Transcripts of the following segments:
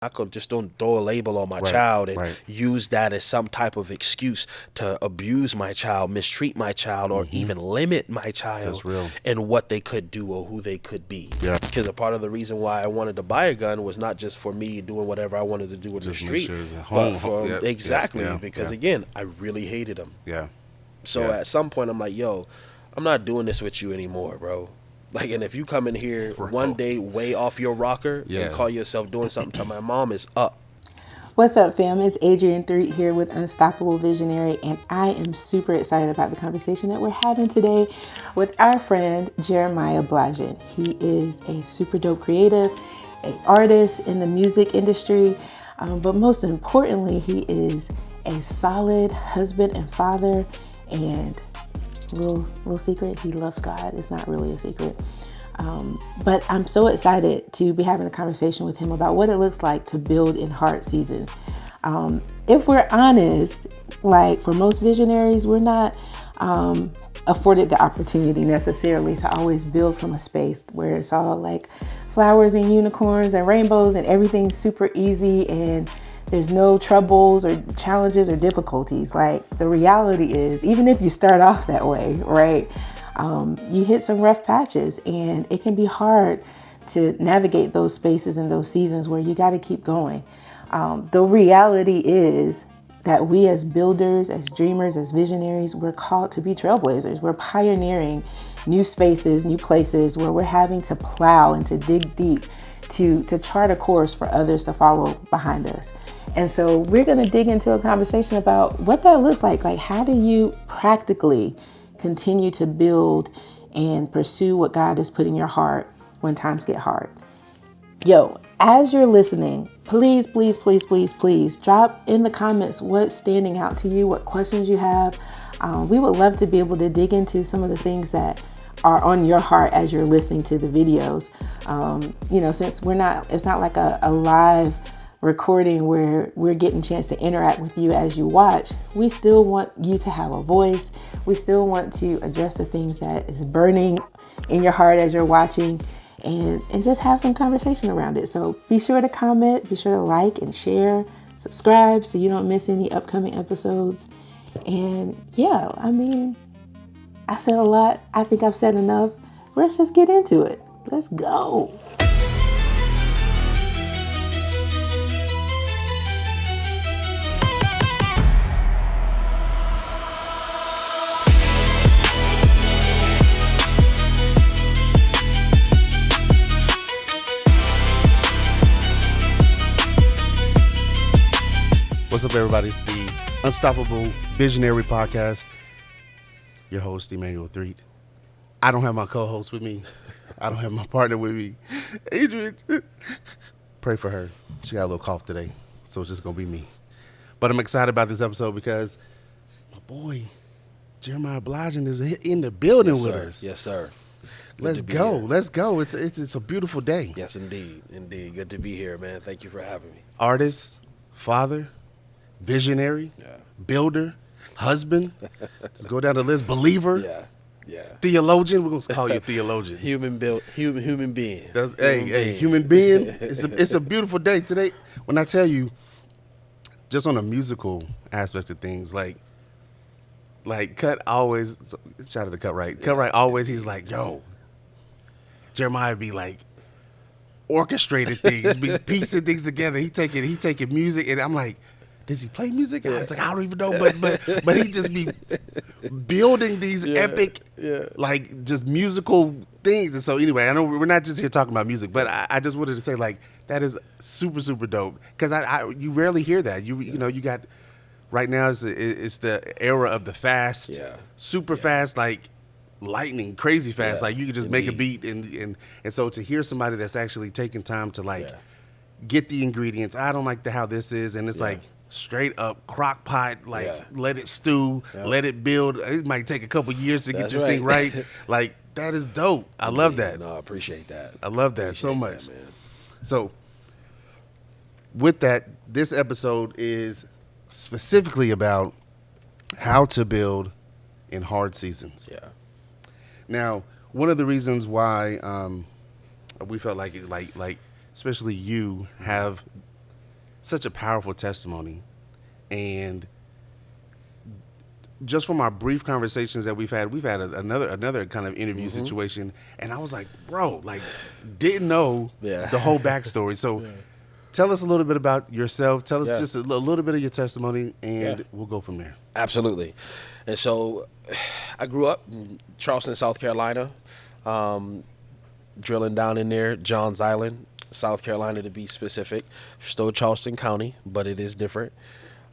I could just don't throw a label on my Right. child and Right. use that as some type of excuse to abuse my child, mistreat my child, or even limit my child That's real. and what they could do or who they could be. Yeah. Because a part of the reason why I wanted to buy a gun was not just for me doing whatever I wanted to do in the Just make street, sure it's at but home. for Yeah, exactly yeah, because yeah. again, I really hated them. Yeah. So Yeah. at some point, I'm like, yo, I'm not doing this with you anymore, bro. Like, and if you come in here Bro. one day way off your rocker Yeah. and call yourself doing something to my mom, is up. What's up, fam? It's Adrian Threet here with Unstoppable Visionary, and I am super excited about the conversation that we're having today with our friend Jeremiah Bligen. He is a super dope creative, an artist in the music industry, but most importantly, he is a solid husband and father. And little secret, he loves God. It's not really a secret. But I'm so excited to be having a conversation with him about what it looks like to build in hard seasons. If we're honest, like for most visionaries, we're not afforded the opportunity necessarily to always build from a space where it's all like flowers and unicorns and rainbows and everything's super easy and there's no troubles or challenges or difficulties. Like the reality is, even if you start off that way, right? You hit some rough patches and it can be hard to navigate those spaces and those seasons where you got to keep going. The reality is that we as builders, as dreamers, as visionaries, we're called to be trailblazers. We're pioneering new spaces, new places where we're having to plow and to dig deep to chart a course for others to follow behind us. And so we're going to dig into a conversation about what that looks like. Like, how do you practically continue to build and pursue what God has put in your heart when times get hard? Yo, as you're listening, please drop in the comments what's standing out to you, what questions you have. We would love to be able to dig into some of the things that are on your heart as you're listening to the videos. Since it's not like a live recording where we're getting a chance to interact with you as you watch, we still want you to have a voice. We still want to address the things that is burning in your heart as you're watching and just have some conversation around it. So be sure to comment, be sure to like and share, subscribe so you don't miss any upcoming episodes. And yeah, I said a lot. I think I've said enough. Let's just get into it. Let's go. What's up, everybody? It's the Unstoppable Visionary Podcast. Your host, Emmanuel Threet. I don't have my co-host with me. I don't have my partner with me. Adrian, pray for her. She got a little cough today, so it's just going to be me. But I'm excited about this episode because my boy, Jeremiah Bligen, is in the building with us. Yes, sir. Let's go. Let's go. It's a beautiful day. Yes, indeed. Good to be here, man. Thank you for having me. Artist, father, visionary, builder, husband. Let's go down the list. Believer, theologian. We're gonna call you a theologian. Human being. Human being. It's a beautiful day today. When I tell you, just on a musical aspect of things, like Cut always. Shout out to Cut Right. Cut Right always. He's like, yo, Jeremiah be like orchestrated things, be piecing things together. He taking music, and I'm like, does he play music? I was like, I don't even know, but he just be building these epic, like just musical things. And so anyway, I know we're not just here talking about music, but I just wanted to say like that is super super dope because you rarely hear that. You got right now it's the era of the fast, super fast, like lightning, crazy fast. Like you can just make a beat and so to hear somebody that's actually taking time to like get the ingredients. I don't like how this is, and it's like straight up crock pot, like let it stew, let it build. It might take a couple years to get this thing right. Like that is dope. I love that. No, I appreciate that. I love that so much. That, man. So with that, this episode is specifically about how to build in hard seasons. Yeah. Now, one of the reasons why we felt like especially you have such a powerful testimony. And just from our brief conversations that we've had another kind of interview situation, and I was like, bro, like, didn't know the whole backstory. So tell us a little bit about yourself. Tell us just a little bit of your testimony, and we'll go from there. Absolutely. And so I grew up in Charleston, South Carolina, drilling down in there, Johns Island, South Carolina to be specific. Still Charleston County, but it is different.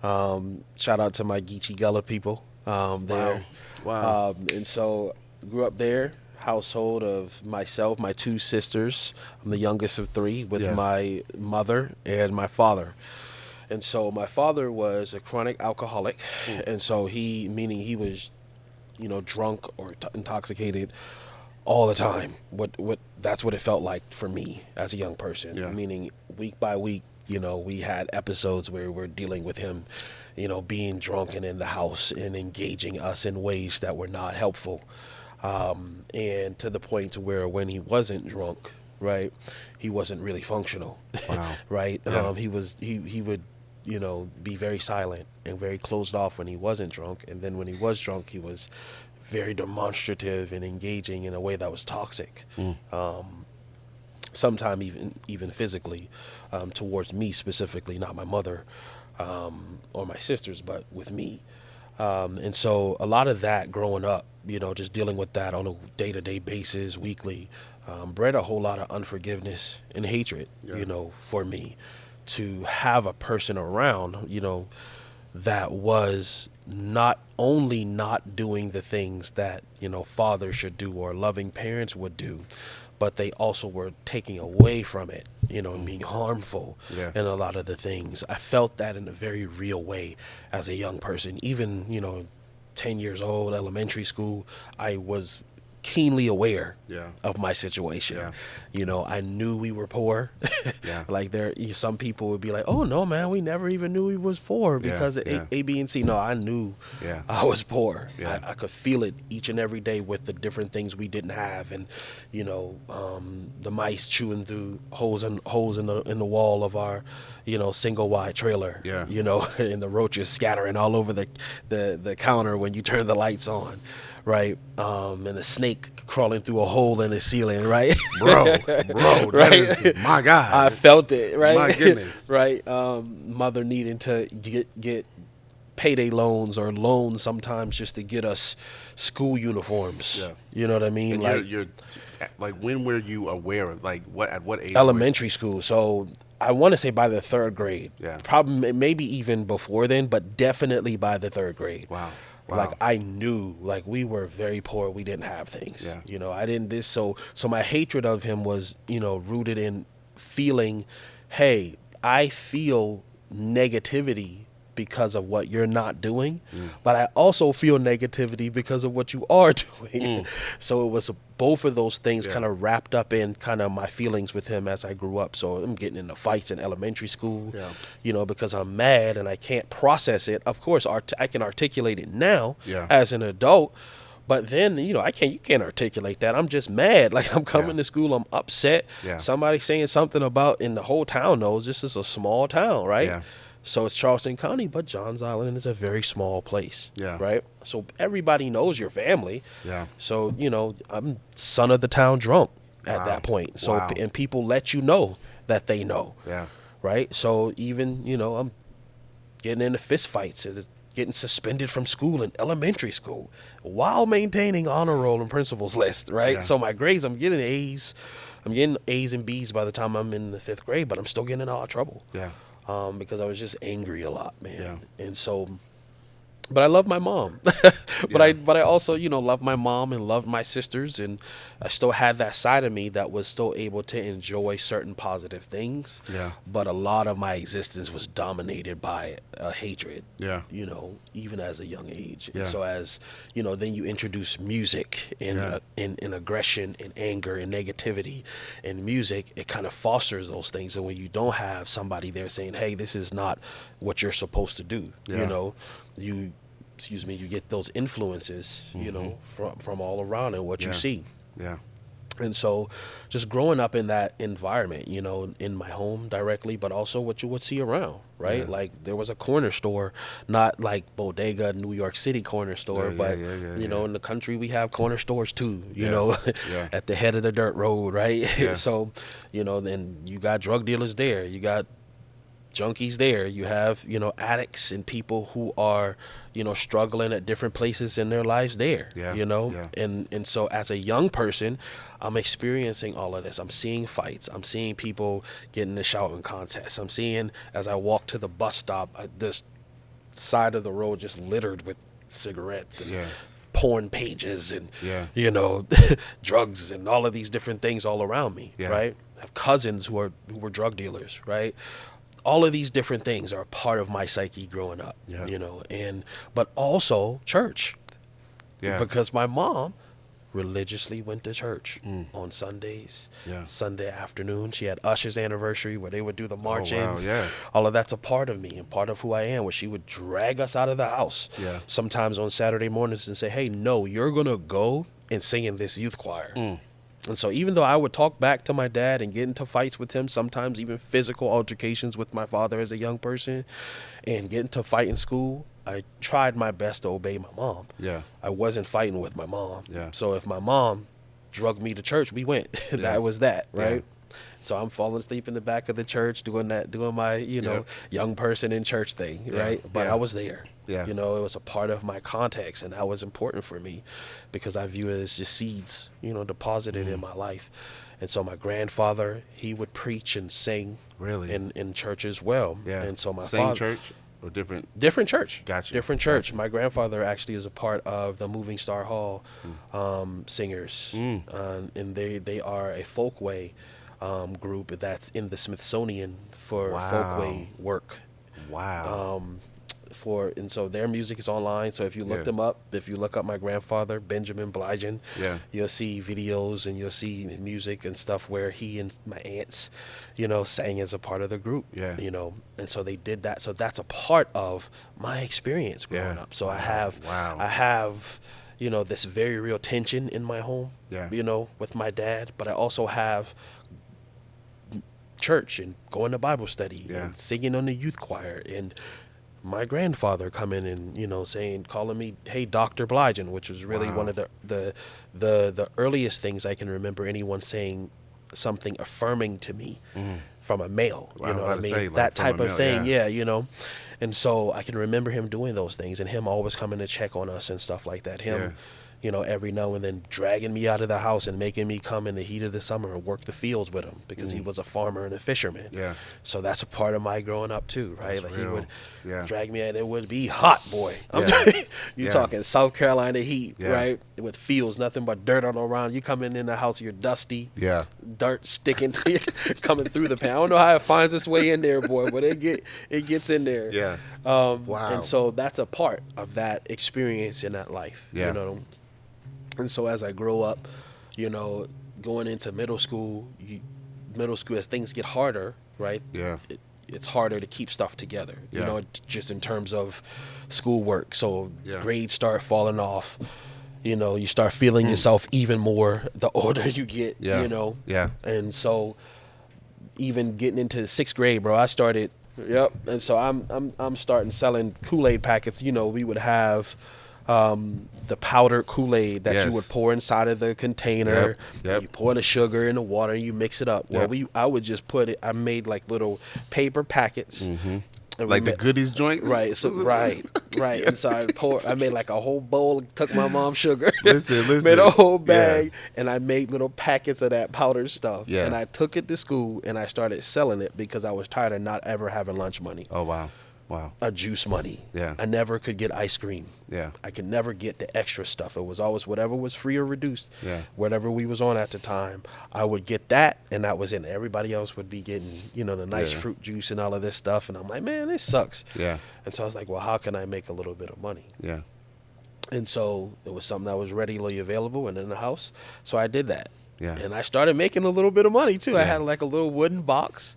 Shout out to my Geechee Gullah people there. Wow. And so grew up there, household of myself, my two sisters. I'm the youngest of three with my mother and my father. And so my father was a chronic alcoholic. And so he was, drunk or intoxicated all the time. That's what it felt like for me as a young person. Yeah. Meaning week by week, we had episodes where we're dealing with him, being drunk and in the house and engaging us in ways that were not helpful. And to the point where when he wasn't drunk, right, he wasn't really functional. Wow. Right. Yeah. He would, be very silent and very closed off when he wasn't drunk. And then when he was drunk, he was very demonstrative and engaging in a way that was toxic. Sometimes even physically, towards me specifically, not my mother or my sisters, but with me. And so a lot of that growing up, just dealing with that on a day-to-day basis, weekly, bred a whole lot of unforgiveness and hatred, for me. To have a person around, that was not only not doing the things that, fathers should do or loving parents would do, but they also were taking away from it, and being harmful in a lot of the things. I felt that in a very real way as a young person. Even, 10 years old, elementary school, I was keenly aware of my situation. I knew we were poor. Like some people would be like, oh no, man, we never even knew we was poor because of A, B, and C. No, I knew I was poor. I could feel it each and every day with the different things we didn't have. And, the mice chewing through holes in the wall of our, single wide trailer, and the roaches scattering all over the counter when you turn the lights on. Right. And a snake crawling through a hole in the ceiling, right? Bro, right? that is, my God. I felt it, right? My goodness. Right. Mother needing to get payday loans or loans sometimes just to get us school uniforms. Yeah. You know what I mean? And you're like, when were you aware of, like, at what age? Elementary school. So I want to say by the third grade. Yeah. Probably, maybe even before then, but definitely by the third grade. Wow. Like I knew, like we were very poor. We didn't have things. I didn't so my hatred of him was, rooted in feeling, hey, I feel negativity because of what you're not doing, but I also feel negativity because of what you are doing. So it was both of those things kind of wrapped up in kind of my feelings with him as I grew up. So I'm getting into fights in elementary school, because I'm mad and I can't process it. Of course, I can articulate it now as an adult, but then, you can't articulate that. I'm just mad. Like I'm coming to school, I'm upset. Somebody saying something about, and the whole town knows this is a small town, right? So it's Charleston County, but Johns Island is a very small place, right? So everybody knows your family. So, I'm son of the town drunk at that point. So, and people let you know that they know, right? So even, I'm getting into fist fights and getting suspended from school in elementary school while maintaining honor roll and principal's list, right? So my grades, I'm getting A's. I'm getting A's and B's by the time I'm in the 5th grade, but I'm still getting in a lot of trouble. Because I was just angry a lot, man. And so, but I love my mom. But I also, love my mom and loved my sisters, and I still had that side of me that was still able to enjoy certain positive things. But a lot of my existence was dominated by hatred. Even as a young age. And so as, then you introduce music and aggression and anger and negativity, and music, it kind of fosters those things. And when you don't have somebody there saying, hey, this is not what you're supposed to do, you get those influences, from all around and what you see. And so just growing up in that environment, you know, in my home directly, but also what you would see around, right? Yeah. Like there was a corner store, not like Bodega, New York City corner store, but you know, in the country we have corner stores too, you know, at the head of the dirt road, right? Yeah. So, you know, then you got drug dealers there, you got junkies there, you have, you know, addicts and people who are, you know, struggling at different places in their lives there, you know. And so as a young person, I'm experiencing all of this. I'm seeing fights, I'm seeing people get into shouting contests, I'm seeing, as I walk to the bus stop, this side of the road just littered with cigarettes and porn pages and you know, drugs and all of these different things all around me, right? I have cousins who were drug dealers, right? All of these different things are a part of my psyche growing up, you know, but also church, because my mom religiously went to church on Sundays, Sunday afternoon. She had Usher's anniversary where they would do the march-ins. All of that's a part of me and part of who I am, where she would drag us out of the house sometimes on Saturday mornings and say, hey, no, you're going to go and sing in this youth choir. And so even though I would talk back to my dad and get into fights with him, sometimes even physical altercations with my father as a young person, and get into fight in school, I tried my best to obey my mom. I wasn't fighting with my mom. So if my mom drugged me to church, we went. That was that, right? So I'm falling asleep in the back of the church doing my, you know, young person in church thing, right? But I was there. You know, it was a part of my context, and that was important for me because I view it as just seeds, you know, deposited in my life. And so my grandfather, he would preach and sing in church as well. And so my same father, church or different church. Gotcha. Different church. My grandfather actually is a part of the Moving Star Hall singers, and they are a folkway group that's in the Smithsonian for folkway work. And so their music is online. So if you look them up, if you look up my grandfather, Benjamin Bligen, you'll see videos and you'll see music and stuff where he and my aunts, you know, sang as a part of the group, you know. And so they did that. So that's a part of my experience growing up. So I have, you know, this very real tension in my home, you know, with my dad, but I also have church and going to Bible study and singing on the youth choir, and my grandfather coming and, you know, calling me, hey, Dr. Bligen, which was really one of the earliest things I can remember anyone saying something affirming to me from a male, you know what I mean? Say, like, that type of thing, you know. And so I can remember him doing those things and him always coming to check on us and stuff like that. Him, you know, every now and then dragging me out of the house and making me come in the heat of the summer and work the fields with him because he was a farmer and a fisherman. So that's a part of my growing up too, right? That's like real. He would drag me and it would be hot, boy. You're talking South Carolina heat, right? With fields, nothing but dirt all around. You come in the house, you're dusty. Dirt sticking to you, coming through the pan. I don't know how it finds its way in there, boy, but it gets in there. And so that's a part of that experience in that life, you know. And so as I grow up, you know, going into middle school as things get harder, right? It's harder to keep stuff together, you know, just in terms of schoolwork. So grades start falling off. You know, you start feeling yourself even more the older you get, you know. And so even getting into 6th grade, bro, I started, and so I'm starting selling Kool-Aid packets. You know, we would have the powdered Kool-Aid that you would pour inside of the container. You pour the sugar in the water and you mix it up. Well, I would just I made like little paper packets. Like the goodies joints? Right. So right. And so I made like a whole bowl, took my mom's sugar, listen. made a whole bag, and I made little packets of that powdered stuff. And I took it to school and I started selling it because I was tired of not ever having lunch money. Oh, wow. A juice money. I never could get ice cream. I could never get the extra stuff. It was always whatever was free or reduced. Whatever we was on at the time, I would get that, and that was it. Everybody else would be getting, you know, the nice fruit juice and all of this stuff. And I'm like, man, this sucks. And so I was like, well, how can I make a little bit of money? And so it was something that was readily available and in the house. So I did that. And I started making a little bit of money too. I had like a little wooden box.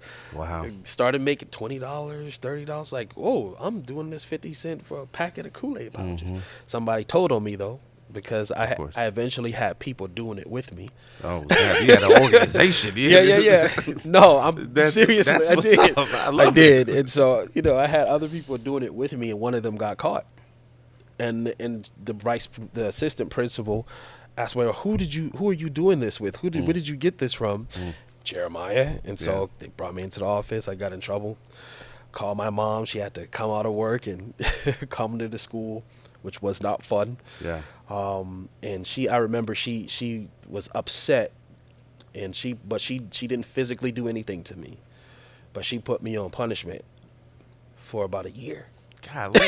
Started making $20, $30. Like, oh, I'm doing this 50 cents for a packet of Kool-Aid pouches. Somebody told on me though, because I eventually had people doing it with me. Oh, yeah, you had an organization. Yeah. No, I'm seriously. That's what's I did. up. I love I did, and so I had other people doing it with me, and one of them got caught, and the assistant principal asked, "Well, who are you doing this with? Where did you get this from?" Jeremiah. And so they brought me into the office. I got in trouble. Called my mom. She had to come out of work and come to the school, which was not fun. Yeah. And I remember she was upset, and she didn't physically do anything to me, but she put me on punishment for about a year. Golly.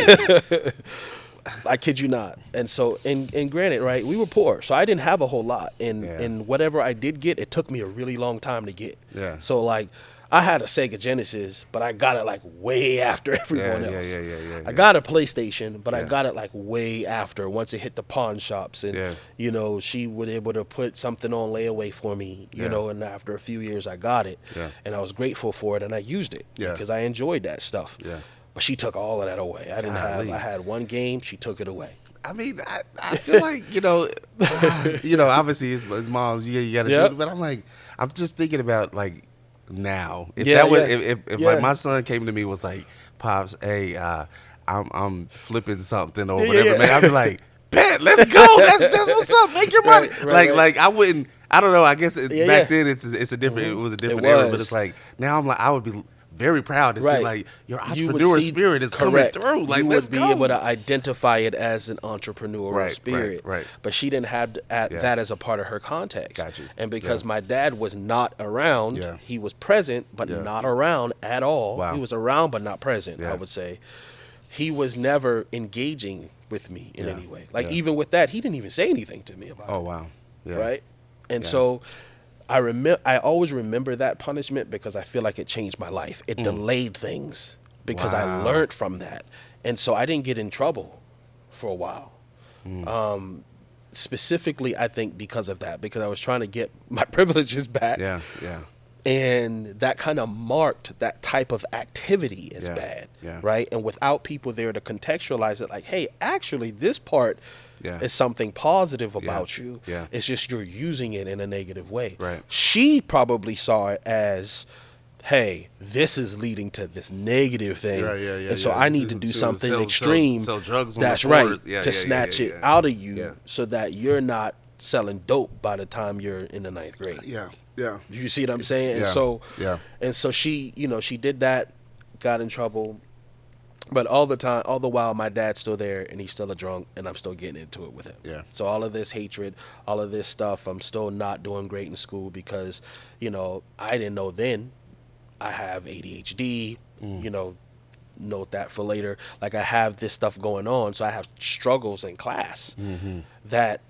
I kid you not. And so, and granted, right, we were poor, so I didn't have a whole lot. And whatever I did get, it took me a really long time to get. Yeah. So, like, I had a Sega Genesis, but I got it, like, way after everyone else. Yeah. I got a PlayStation, but I got it, like, way after, once it hit the pawn shops. And, she was able to put something on layaway for me, you know, and after a few years, I got it. Yeah. And I was grateful for it, and I used it because I enjoed that stuff. Yeah. But she took all of that away. I had one game. She took it away. I mean, I feel like, obviously it's mom's, you got to do it. But I'm like, I'm just thinking about, like, now. If like my son came to me and was like, Pops, hey, I'm flipping something or whatever, man, I'd be like, bet, let's go. That's what's up. Make your money. Like I wouldn't, I don't know. I guess back then it was a different era, but it's like, now I'm like, I would be very proud to see like your entrepreneur spirit is coming through. Like, let's go. You would be able to identify it as an entrepreneurial spirit. Right. But she didn't have that as a part of her context. Got you. And because my dad was not around, he was present but not around at all. Wow. He was around but not present, I would say. He was never engaging with me in any way. Like, even with that, he didn't even say anything to me about it. Oh, wow. Yeah. Right? And so I always remember that punishment because I feel like it changed my life. It delayed things because I learned from that. And so I didn't get in trouble for a while. Specifically, I think because of that, because I was trying to get my privileges back. Yeah. And that kind of marked that type of activity as bad, right? And without people there to contextualize it, like, hey, actually, this part is something positive about you. Yeah. It's just you're using it in a negative way. Right. She probably saw it as, hey, this is leading to this negative thing. And so I need to do something extreme. Sell drugs on that's the right. floors. To snatch it out of you so that you're not selling dope by the time you're in the 9th grade. Yeah. You see what I'm saying? And so she, she did that, got in trouble. But all the while, my dad's still there, and he's still a drunk, and I'm still getting into it with him. Yeah. So all of this hatred, all of this stuff, I'm still not doing great in school because, I didn't know then I have ADHD, note that for later. Like, I have this stuff going on, so I have struggles in class that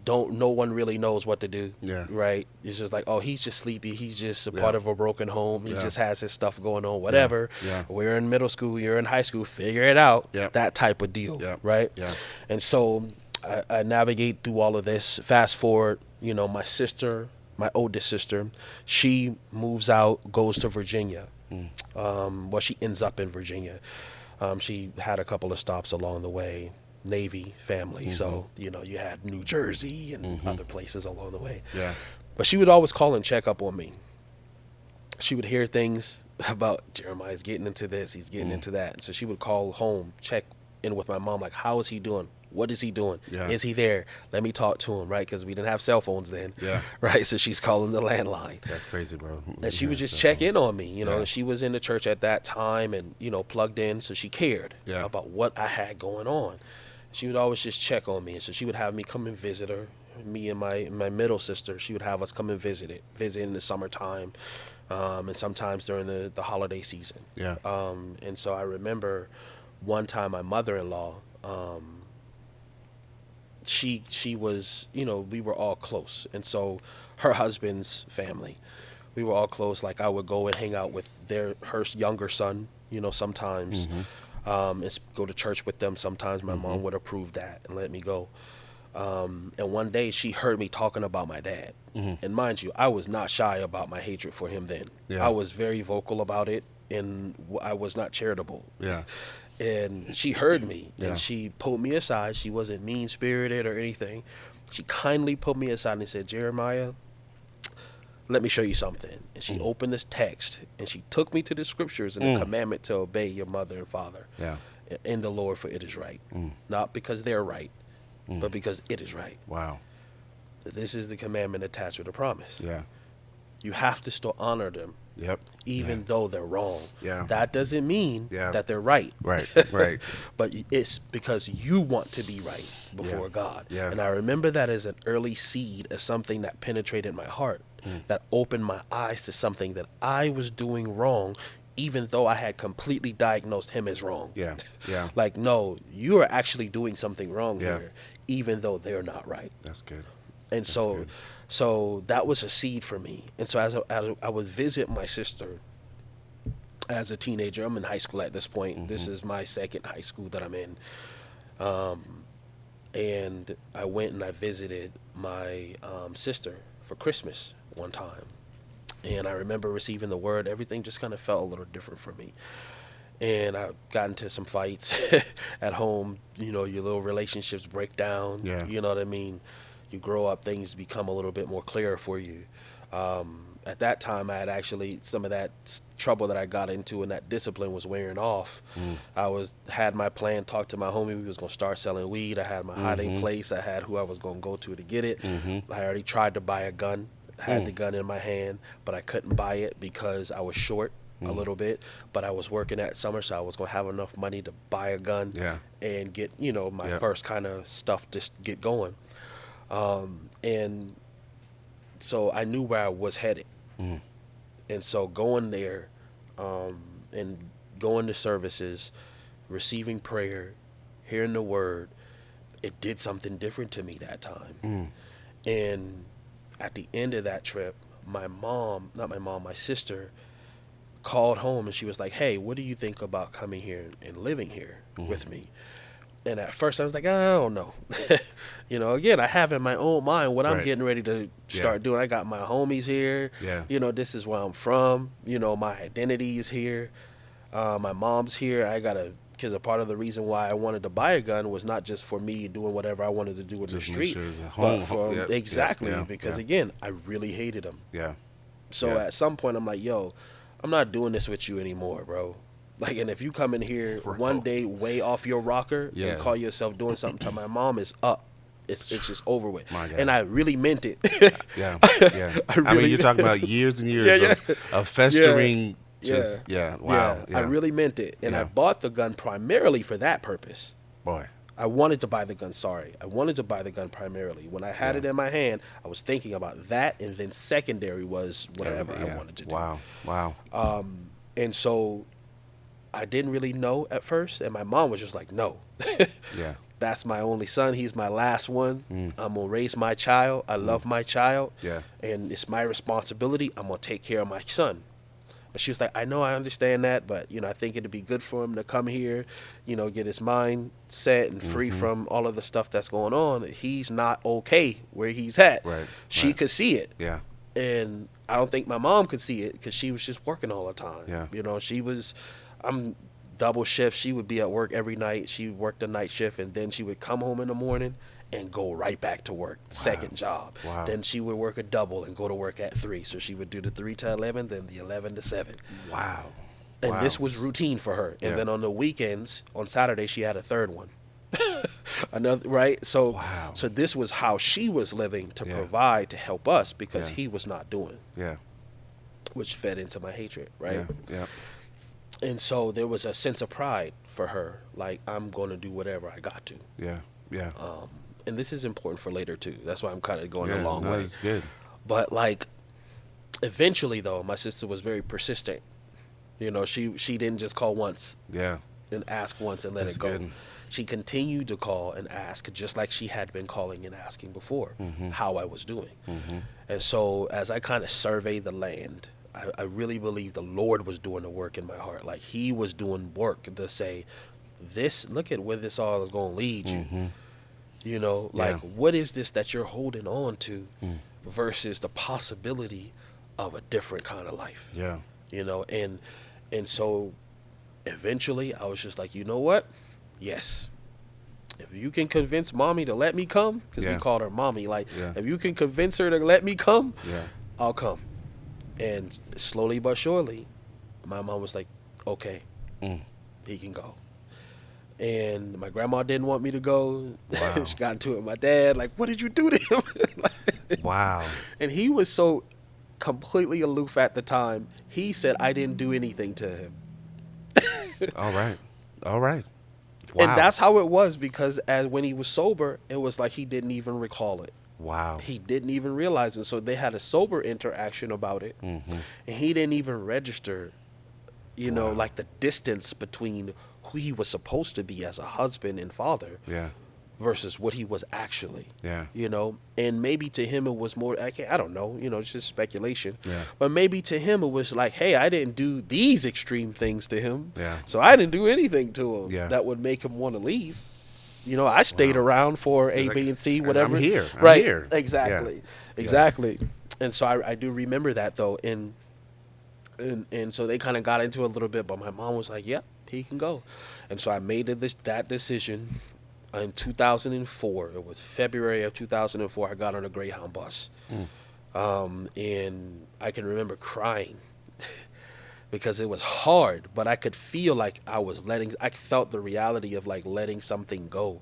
no one really knows what to do. Right? It's just like, oh, he's just sleepy. He's just a part of a broken home. He just has his stuff going on, whatever. We're in middle school, you're in high school, figure it out. That type of deal. Right? And so I navigate through all of this. Fast forward, my sister, my oldest sister, she moves out, goes to Virginia. She ends up in Virginia. She had a couple of stops along the way. Navy family, so you had New Jersey and other places along the way. But she would always call and check up on me. She would hear things about Jeremiah's getting into this, he's getting into that. So she would call home, check in with my mom, like, how is he doing? What is he doing? Is he there? Let me talk to him, right? Because we didn't have cell phones then, right? So she's calling the landline. That's crazy, bro. And she would just check in on me, and she was in the church at that time and, plugged in, so she cared about what I had going on. She would always just check on me, and so she would have me come and visit her. Me and my middle sister, she would have us come and visit in the summertime, and sometimes during the holiday season. And so I remember one time my mother-in-law, she was, we were all close, and so her husband's family, we were all close. Like, I would go and hang out with her younger son, sometimes. And go to church with them. Sometimes my mom would approve that and let me go. And one day she heard me talking about my dad. And mind you, I was not shy about my hatred for him then. I was very vocal about it and I was not charitable. Yeah. And she heard me, Yeah. and she pulled me aside. She wasn't mean-spirited or anything. She kindly pulled me aside and said, Jeremiah, let me show you something. And she opened this text, and she took me to the scriptures and the commandment to obey your mother and father in the Lord, for it is right. Not because they're right, but because it is right. Wow. This is the commandment attached with the promise. Yeah. You have to still honor them, Yep. even though they're wrong. Yeah. That doesn't mean Yeah. that they're right. Right. Right. But it's because you want to be right before God. Yeah. And I remember that as an early seed of something that penetrated my heart, that opened my eyes to something that I was doing wrong, even though I had completely diagnosed him as wrong. Yeah. Yeah. Like, no, you are actually doing something wrong Yeah. here, even though they're not right. That's good. And so, good. so that was a seed for me. And so as I would visit my sister as a teenager, I'm in high school at this point. This is my second high school that I'm in. And I went and I visited my sister for Christmas one time. And I remember receiving the word. Everything just kind of felt a little different for me. And I got into some fights at home. You know, your little relationships break down. Yeah. You know what I mean? You grow up, things become a little bit more clear for you. At that time, I had actually, some of that trouble that I got into and that discipline was wearing off. I had my plan, talked to my homie, we was going to start selling weed. I had my hiding place. I had who I was going to go to get it. I already tried to buy a gun, had the gun in my hand, but I couldn't buy it because I was short a little bit. But I was working at summer, so I was going to have enough money to buy a gun and get, you know, my first kind of stuff to get going. And so I knew where I was headed. And so going there, and going to services, receiving prayer, hearing the word, it did something different to me that time. And at the end of that trip, my sister called home, and she was like, hey, what do you think about coming here and living here with me? And at first I was like, I don't know. You know, again, I have in my own mind what I'm getting ready to start doing. I got my homies here. You know, this is where I'm from. You know, my identity is here. My mom's here. Because a part of the reason why I wanted to buy a gun was not just for me doing whatever I wanted to do in the street. Sure it's a home. Exactly. Because again, I really hated them. Yeah. So at some point I'm like, yo, I'm not doing this with you anymore, bro. Like, and if you come in here one day way off your rocker and call yourself doing something to my mom, is up. It's just over with. And I really meant it. I mean, you're talking about years and years of festering. Wow. I really meant it. And I bought the gun primarily for that purpose. Boy. I wanted to buy the gun, I wanted to buy the gun primarily. When I had it in my hand, I was thinking about that, and then secondary was whatever I wanted to do. Wow. And so I didn't really know at first, and my mom was just like, no. That's my only son. He's my last one. I'm going to raise my child. I love my child. And it's my responsibility. I'm going to take care of my son. But she was like, I know, I understand that, but, you know, I think it'd be good for him to come here, you know, get his mind set and free from all of the stuff that's going on. He's not okay where he's at. She could see it. And I don't think my mom could see it because she was just working all the time. You know, I'm double shift. She would be at work every night. She worked the night shift, and then she would come home in the morning and go right back to work, second job. Then she would work a double and go to work at 3. So she would do the 3 to 11, then the 11 to 7. And this was routine for her. And then on the weekends, on Saturday, she had a third one. Another, right? So so this was how she was living to provide, to help us, because he was not doing. Which fed into my hatred, right? And so there was a sense of pride for her, like, I'm going to do whatever I got to. And this is important for later too. That's why I'm kind of going a long way. That's good. But like, eventually though, my sister was very persistent. You know, she didn't just call once. And ask once and let it go. Good. She continued to call and ask, just like she had been calling and asking before, how I was doing. And so as I kind of surveyed the land, I really believe the Lord was doing the work in my heart. Like, he was doing work to say, look at where this all is going to lead you. You know, like, what is this that you're holding on to versus the possibility of a different kind of life? You know, and And so eventually I was just like, you know what? Yes. If you can convince mommy to let me come, because we called her mommy, like, if you can convince her to let me come, I'll come. And slowly but surely, my mom was like, okay, he can go. And my grandma didn't want me to go. Wow. She got into it with my dad, like, what did you do to him? Wow. And he was so completely aloof at the time. He said I didn't do anything to him. All right. Wow. And that's how it was, because when he was sober, it was like he didn't even recall it. Wow. He didn't even realize it. So they had a sober interaction about it. And he didn't even register, you know, like the distance between who he was supposed to be as a husband and father versus what he was actually, you know. And maybe to him it was more, I don't know, you know, it's just speculation. But maybe to him it was like, hey, I didn't do these extreme things to him. So I didn't do anything to him that would make him want to leave. You know, I stayed around for A, B, and C, whatever. I'm here. Exactly. Exactly. And so I do remember that, though. And so they kind of got into it a little bit, but my mom was like, yep, he can go. And so I made that decision in 2004. It was February of 2004. I got on a Greyhound bus. And I can remember crying because it was hard, but I could feel like I felt the reality of like letting something go,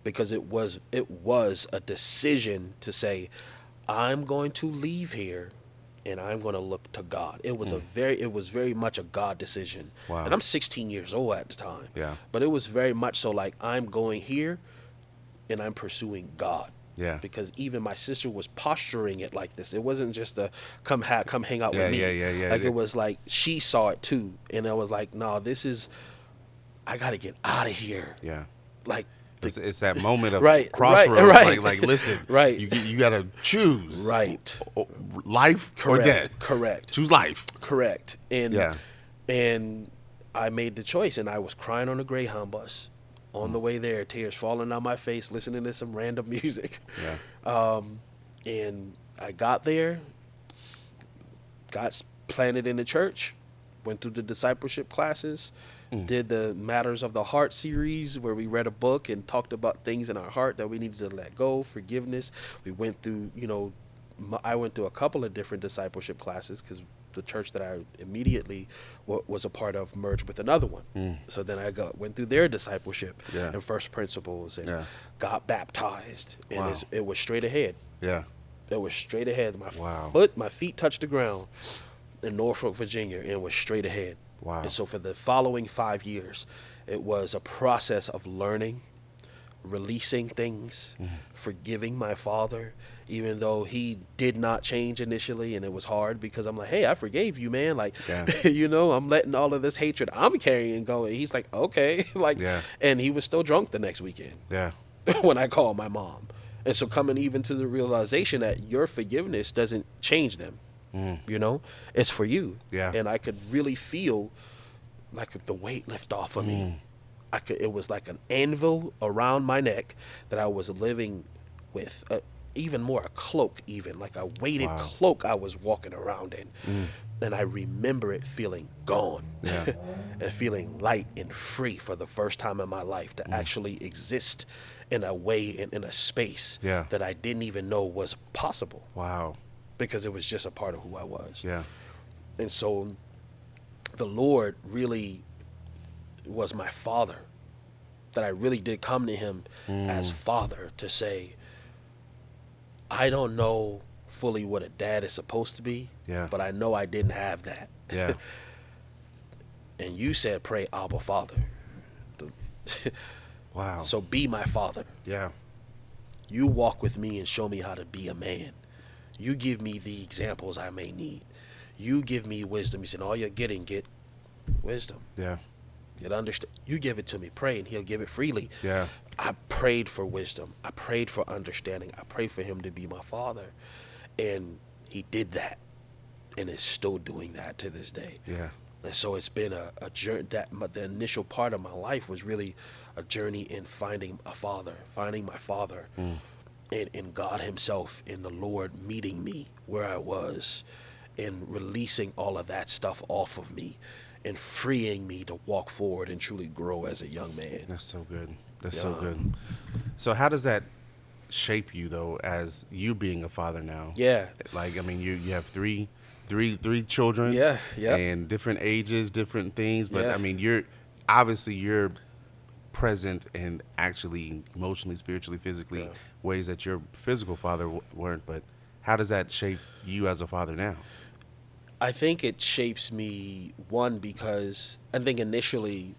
because it was a decision to say, I'm going to leave here and I'm going to look to God. It was very much a God decision. Wow. And I'm 16 years old at the time. But it was very much so like, I'm going here and I'm pursuing God. Because even my sister was posturing it like this. It wasn't just a come hang out with me. It was like she saw it too, and I was like, no, I got to get out of here. Like it's that moment of crossroads. Like listen, you got to choose life or death. Correct. Choose life. Correct. And I made the choice, and I was crying on a Greyhound bus. On the way there, tears falling down my face, listening to some random music. And I got there, got planted in the church, went through the discipleship classes, did the Matters of the Heart series where we read a book and talked about things in our heart that we needed to let go, forgiveness. We went through, you know, I went through a couple of different discipleship classes because the church that I immediately was a part of merged with another one. So then I went through their discipleship and first principles and got baptized. And it was straight ahead. It was straight ahead. My feet touched the ground in Norfolk, Virginia, and was straight ahead. And so for the following 5 years, it was a process of learning, releasing things, forgiving my father, even though he did not change initially, and it was hard because I'm like, hey, I forgave you, man. Like, you know, I'm letting all of this hatred I'm carrying go. And he's like, okay. And he was still drunk the next weekend when I called my mom. And so coming even to the realization that your forgiveness doesn't change them, you know, it's for you. And I could really feel like the weight lift off of me. It was like an anvil around my neck that I was living with, even more a cloak, even like a weighted cloak I was walking around in. And I remember it feeling gone and feeling light and free for the first time in my life to actually exist in a way and in a space that I didn't even know was possible. Because it was just a part of who I was. And so the Lord really was my father, that I really did come to him as father to say, I don't know fully what a dad is supposed to be, but I know I didn't have that. And you said, pray, Abba, Father. So be my father. You walk with me and show me how to be a man. You give me the examples I may need. You give me wisdom. You said, all you're getting, get wisdom. You'll understand. You give it to me, pray, and he'll give it freely. I prayed for wisdom. I prayed for understanding. I prayed for him to be my father. And he did that and is still doing that to this day. And so it's been a journey. The initial part of my life was really a journey in finding a father, finding my father, and in God himself, in the Lord meeting me where I was and releasing all of that stuff off of me and freeing me to walk forward and truly grow as a young man. That's so good. That's so good. So how does that shape you though, as you being a father now? Yeah. Like, I mean, you have three children. Yeah. And different ages, different things. But Yeah. I mean, you're present and actually emotionally, spiritually, physically, ways that your physical father weren't. But how does that shape you as a father now? I think it shapes me, one, because I think initially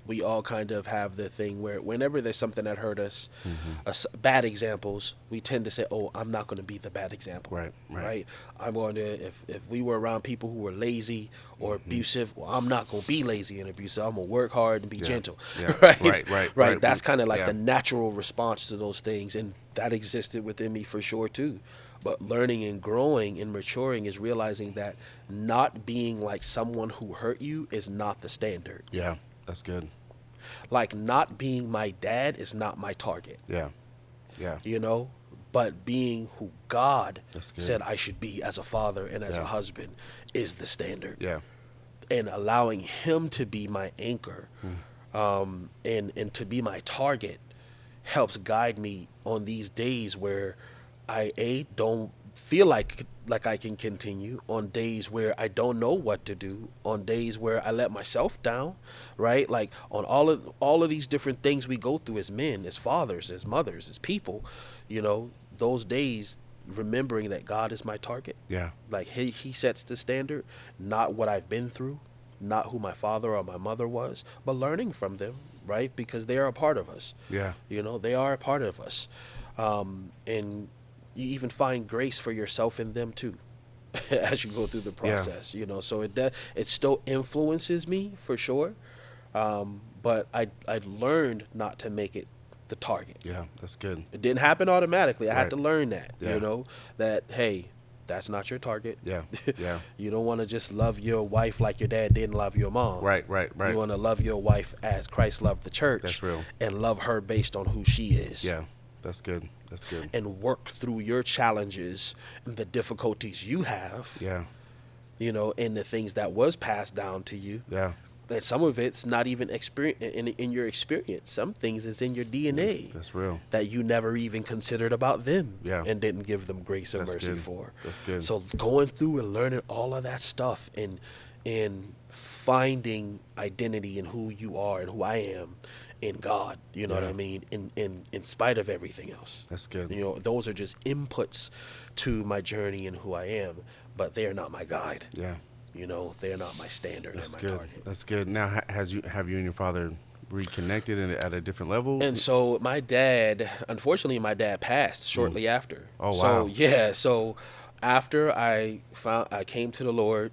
we all kind of have the thing where whenever there's something that hurt us, bad examples, we tend to say, oh, I'm not going to be the bad example. Right. I'm going to, if we were around people who were lazy or abusive, well, I'm not going to be lazy and abusive. I'm going to work hard and be gentle. Yeah. Right. That's kind of like the natural response to those things. And that existed within me for sure, too. But learning and growing and maturing is realizing that not being like someone who hurt you is not the standard. Yeah, that's good. Like, not being my dad is not my target. Yeah. You know? But being who God That's good. said I should be as a father and as a husband is the standard. Yeah. And allowing him to be my anchor and to be my target helps guide me on these days where I don't feel like I can continue, on days where I don't know what to do, on days where I let myself down, right? Like, on all of these different things we go through as men, as fathers, as mothers, as people, you know, those days, remembering that God is my target. Yeah. Like, he sets the standard, not what I've been through, not who my father or my mother was, but learning from them, right? Because they are a part of us. Yeah. You know, they are a part of us. And you even find grace for yourself in them too, as you go through the process. You know, so it still influences me for sure, but I learned not to make it the target. Yeah, that's good. It didn't happen automatically. I had to learn that. Yeah. You know, that hey, that's not your target. Yeah. You don't want to just love your wife like your dad didn't love your mom. Right. You want to love your wife as Christ loved the church. That's real. And love her based on who she is. Yeah, that's good. And work through your challenges and the difficulties you have. Yeah. You know, and the things that was passed down to you. Yeah. And some of it's not even in your experience. Some things is in your DNA. That's real. That you never even considered about them. Yeah. And didn't give them grace and That's mercy good. for. That's good. So going through and learning all of that stuff and finding identity in who you are and who I am in God, you know what I mean? In spite of everything else. That's good. You know, those are just inputs to my journey and who I am, but they are not my guide. Yeah. You know, they are not my standard. That's and my good. target. That's good. Now, have you and your father reconnected at a different level? And so my dad, unfortunately, my dad passed shortly after. Oh, wow. So yeah, so after I came to the Lord,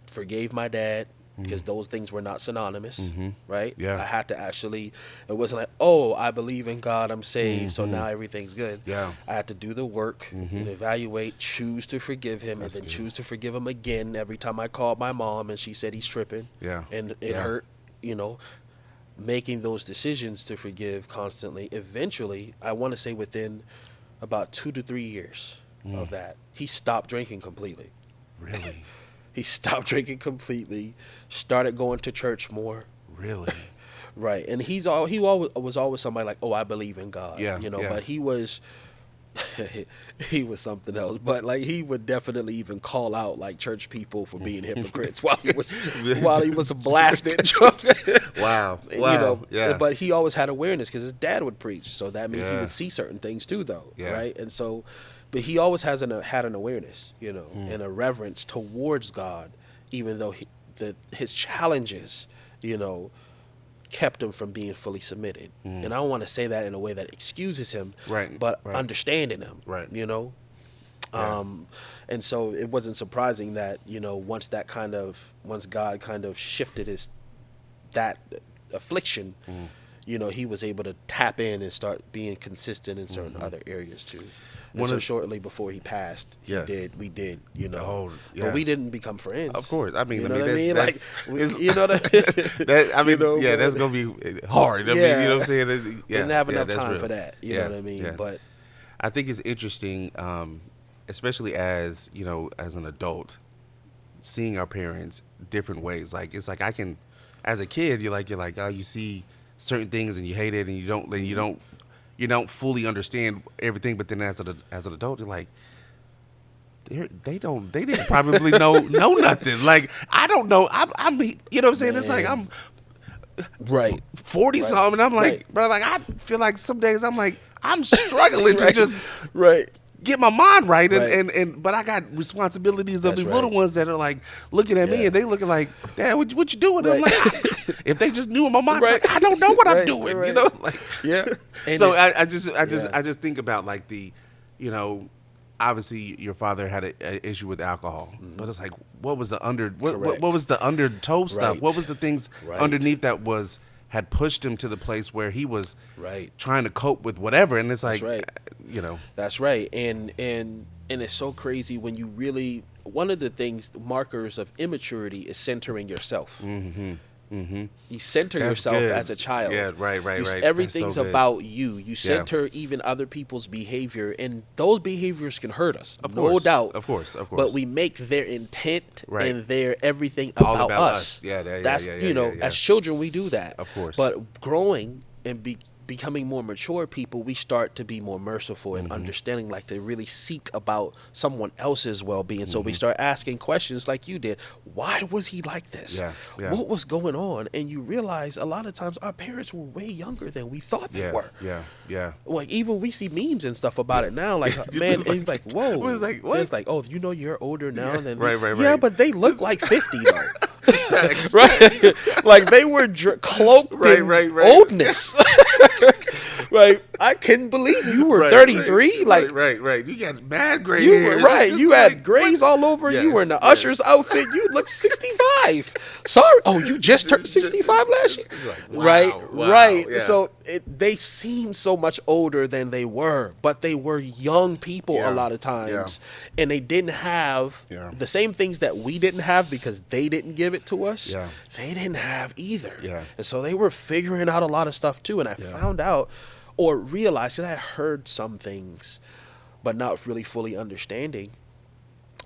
forgave my dad, because those things were not synonymous, right? Yeah. I had to actually, it wasn't like, oh, I believe in God, I'm saved, so now everything's good. Yeah. I had to do the work and evaluate, choose to forgive him, and then choose to forgive him again every time I called my mom and she said he's tripping. Yeah. And it hurt, you know, making those decisions to forgive constantly. Eventually, I want to say within about 2 to 3 years of that, he stopped drinking completely. Really? He stopped drinking completely, started going to church more. Really? Right. And he was always somebody like, oh, I believe in God. Yeah, You know, yeah. but he was he was something else. But like, he would definitely even call out like church people for being hypocrites while he was blasted drunk. Wow. You know, Yeah. but he always had awareness because his dad would preach. So that means he Yeah. would see certain things too, though. Yeah. Right. And so, but he always had an awareness, you know, and a reverence towards God, even though his challenges, you know, kept him from being fully submitted. And I don't want to say that in a way that excuses him, Right, but right. understanding him, Right. you know. Yeah. And so it wasn't surprising that, you know, once God kind of shifted that affliction, you know, he was able to tap in and start being consistent in certain other areas too. And so shortly before he passed, we did, you know. Oh, yeah. But we didn't become friends. Of course. I mean, you know what I mean? that's- You know that, I mean, you know, yeah, that's gonna be hard. I mean, you know what I'm saying? Yeah, didn't have enough that's time real. for that. You know what I mean? Yeah. But I think it's interesting, especially as, you know, as an adult, seeing our parents different ways. Like it's like I can, as a kid, you're like oh, you see certain things and you hate it and you don't fully understand everything. But then as an adult, you're like, they didn't probably know nothing. Like I don't know. I'm you know what I'm saying? It's like I'm right 40 something, and I'm like, bro, like I feel like some days I'm like I'm struggling to just get my mind right, and but I got responsibilities of these little ones that are like looking at me and they looking like, Dad, what you doing? I'm like, if they just knew in my mind, like, I don't know what I'm doing, you know, like So I just think about like the, you know, obviously your father had an issue with alcohol, but it's like, what was the what was the undertow stuff? What was the things underneath that had pushed him to the place where he was trying to cope with whatever? And it's like, you know, that's right. And it's so crazy when you really, one of the things, markers of immaturity is centering yourself. You center yourself as a child. Yeah, right. Everything's so about you. You center even other people's behavior, and those behaviors can hurt us, no doubt. Of course. But we make their intent and their everything about us. That's you know, as children we do that. Of course. But growing and becoming more mature people, we start to be more merciful and understanding, like to really seek about someone else's well-being. So we start asking questions like you did. Why was he like this? What was going on? And you realize a lot of times our parents were way younger than we thought they were. Like even we see memes and stuff about it now. Like man, and like whoa, it was like what? It's like, oh, you know, you're older now than right. Yeah, but they look like 50 though. Right, like they were cloaked in oldness. Right, I couldn't believe you were 33. Like, right. You got mad gray you hair. Were, right, you had grays all over. You were in the usher's outfit. You look 65. Sorry, oh, you just turned 65 last year. Like, wow, right. Yeah. So they seemed so much older than they were, but they were young people a lot of times, and they didn't have the same things that we didn't have because they didn't give it to us. They didn't have either. And so they were figuring out a lot of stuff too. And I found out or realized, because I heard some things, but not really fully understanding.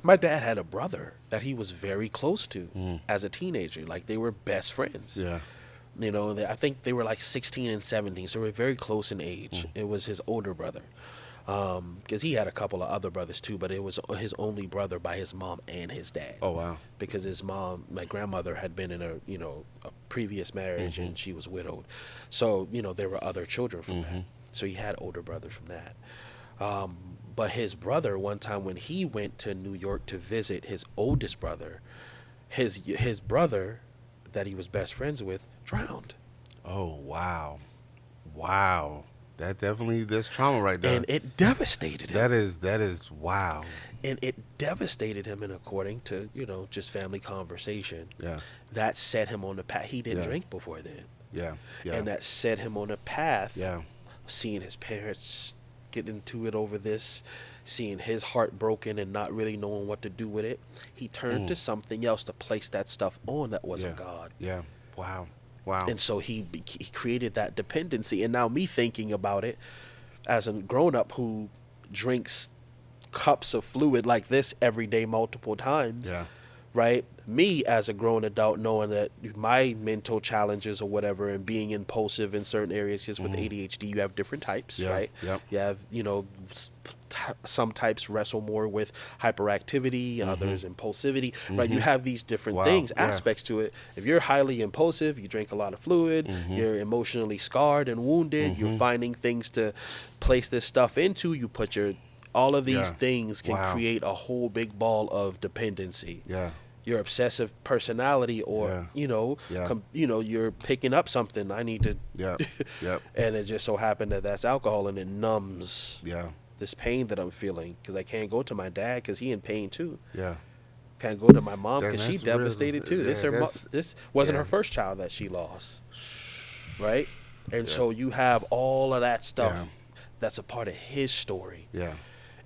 My dad had a brother that he was very close to as a teenager. Like they were best friends. You know, I think they were like 16 and 17, so they were very close in age. It was his older brother. Because he had a couple of other brothers too, but it was his only brother by his mom and his dad. Oh wow! Because his mom, my grandmother, had been in a previous marriage and she was widowed, so there were other children from that. So he had older brothers from that. But his brother, one time when he went to New York to visit his oldest brother, his brother that he was best friends with drowned. Oh wow! That's trauma right there. And it devastated him. That is wow. And it devastated him, and according to, just family conversation, that set him on the path. He didn't drink before then. Yeah. And that set him on a path. Seeing his parents get into it over this, seeing his heart broken and not really knowing what to do with it. He turned to something else to place that stuff on that wasn't God. Wow. And so he created that dependency. And now me thinking about it as a grown-up who drinks cups of fluid like this every day multiple times, right? Me as a grown adult knowing that my mental challenges or whatever and being impulsive in certain areas, because with ADHD you have different types, right? You have, some types wrestle more with hyperactivity and others impulsivity, right? You have these different things, aspects to it. If you're highly impulsive, you drink a lot of fluid, you're emotionally scarred and wounded, you're finding things to place this stuff into, you put all of these things can create a whole big ball of dependency. Your obsessive personality, or you're picking up something. I need to, and it just so happened that that's alcohol, and it numbs this pain that I'm feeling, because I can't go to my dad because he in pain too. Can't go to my mom because she devastated too. This wasn't her first child that she lost, right? And so you have all of that stuff that's a part of his story.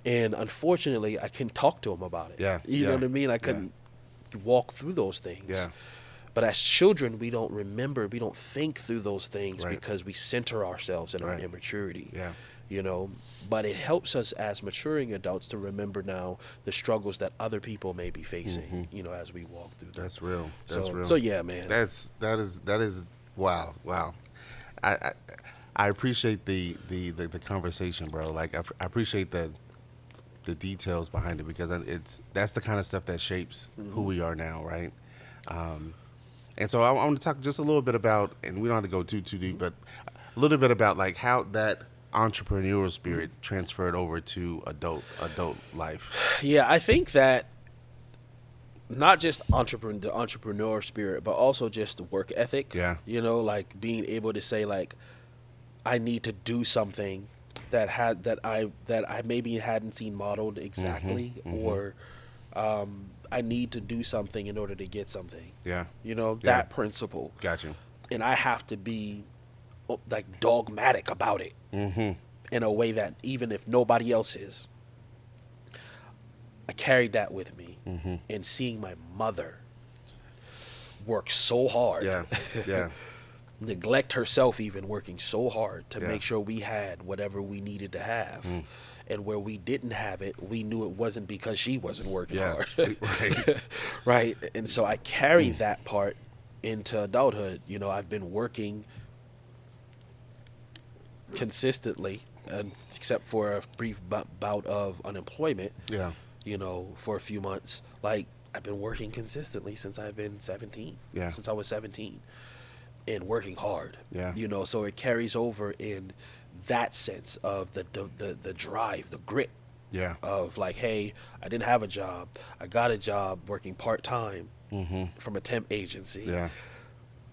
And unfortunately, I couldn't talk to him about it. You know what I mean? I couldn't walk through those things. But as children, we don't remember, we don't think through those things because we center ourselves in our immaturity. you know. But it helps us as maturing adults to remember now the struggles that other people may be facing, you know, as we walk through them. That's real. That's real. So yeah, man. That is wow. I appreciate the conversation, bro. Like I appreciate the details behind it, because that's the kind of stuff that shapes who we are now, right? And so I want to talk just a little bit about, and we don't have to go too deep, but a little bit about like how that entrepreneurial spirit transferred over to adult life. Yeah, I think that not just the entrepreneur spirit, but also just the work ethic. Yeah. You know, like being able to say like, I need to do something that I maybe hadn't seen modeled exactly, or I need to do something in order to get something. Yeah. You know, that principle. Gotcha. And I have to be like dogmatic about it in a way that even if nobody else is, I carried that with me. And seeing my mother work so hard. Yeah. Neglect herself, even working so hard to make sure we had whatever we needed to have. And where we didn't have it, we knew it wasn't because she wasn't working hard. Right. Right. And so I carry that part into adulthood. You know, I've been working consistently, except for a brief bout of unemployment. Yeah. You know, for a few months. Like, I've been working consistently since I've been 17. Yeah. Since I was 17. And working hard. Yeah. You know, so it carries over in that sense of the drive, the grit. Yeah. Of like, hey, I didn't have a job. I got a job working part-time from a temp agency. Yeah.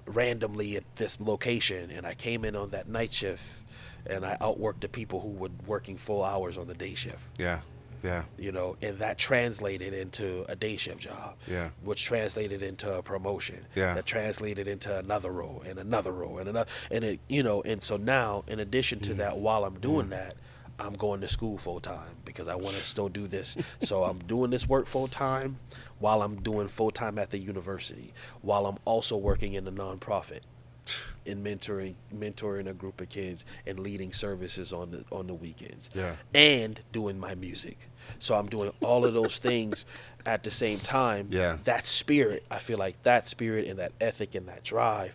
Randomly at this location, and I came in on that night shift, and I outworked the people who were working full hours on the day shift. Yeah. Yeah. You know, and that translated into a day shift job. Yeah. Which translated into a promotion. Yeah. That translated into another role and another role and another, and it, you know, and so now in addition to that, while I'm doing that, I'm going to school full time because I want to still do this. So I'm doing this work full time while I'm doing full time at the university, while I'm also working in a nonprofit and mentoring a group of kids and leading services on the weekends. Yeah. And doing my music. So I'm doing all of those things at the same time. Yeah. That spirit, I feel like that spirit and that ethic and that drive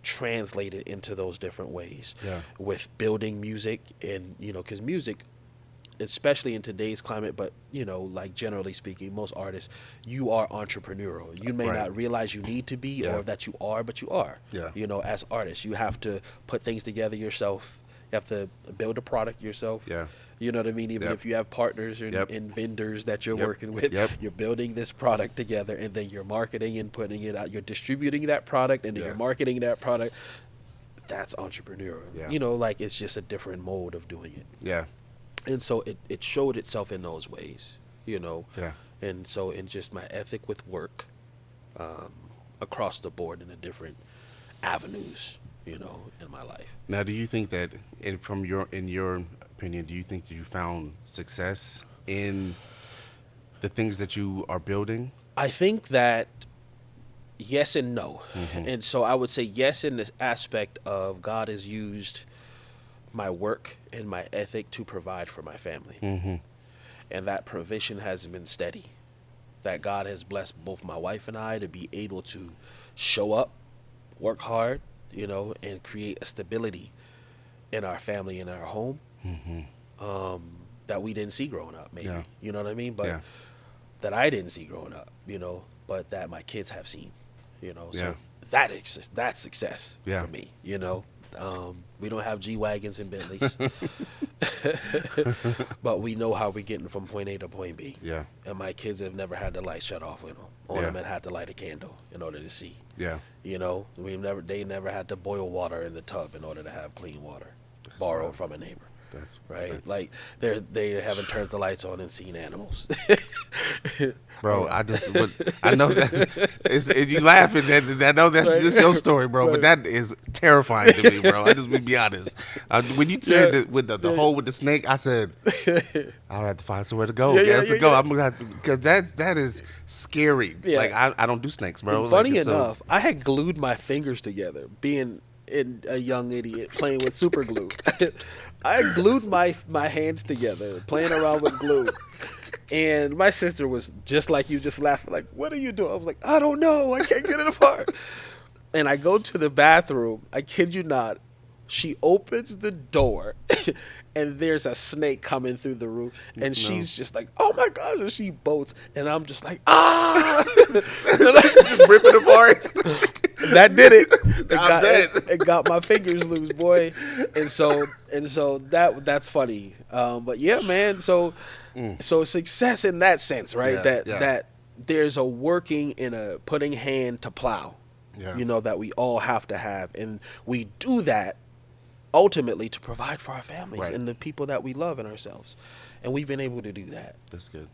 translated into those different ways. Yeah. With building music, and you know, because music, especially in today's climate, but you know, like generally speaking, most artists, you are entrepreneurial. You may not realize you need to be or that you are, but you are. Yeah. You know, as artists, you have to put things together yourself. You have to build a product yourself. Yeah. You know what I mean? Even if you have partners and vendors that you're working with, you're building this product together, and then you're marketing and putting it out. You're distributing that product, and then you're marketing that product. That's entrepreneurial. Yeah. You know, like it's just a different mode of doing it. Yeah. And so it showed itself in those ways, you know. Yeah. And so in just my ethic with work, across the board in the different avenues, you know, in my life. Now, do you think that, in your opinion, do you think that you found success in the things that you are building? I think that yes and no. And so I would say yes in this aspect of God has used my work and my ethic to provide for my family. And that provision has been steady. That God has blessed both my wife and I to be able to show up, work hard, you know, and create a stability in our family and our home that we didn't see growing up, maybe. Yeah. You know what I mean? But that I didn't see growing up, you know, but that my kids have seen, you know. So that's success for me, you know. We don't have G-Wagons and Bentleys, but we know how we're getting from point A to point B. Yeah. And my kids have never had the light shut off on them and had to light a candle in order to see. Yeah. You know, they never had to boil water in the tub in order to have clean water, borrowed from a neighbor. That's right. That's... Like they haven't turned the lights on and seen animals. Bro, I know that you laughing. I know that's just your story, bro. But that is terrifying to me, bro. I just be honest. When you said that with the hole with the snake, I said I'll have to find somewhere to go. Go. I'm gonna have to, because that is scary. Yeah. Like I don't do snakes, bro. And funny enough, I had glued my fingers together, being and a young idiot playing with super glue. I glued my hands together, playing around with glue. And my sister was just like you, just laughing, like, what are you doing? I was like, I don't know. I can't get it apart. And I go to the bathroom. I kid you not. She opens the door, and there's a snake coming through the roof. And she's just like, oh, my gosh. And she bolts. And I'm just like, ah. Just rip it apart. That did it. It got my fingers loose, boy. And so that's funny. But yeah, man. So success in that sense, right? That there's a working and a putting hand to plow. Yeah. You know, that we all have to have, and we do that ultimately to provide for our families and the people that we love and ourselves. And we've been able to do that. That's good.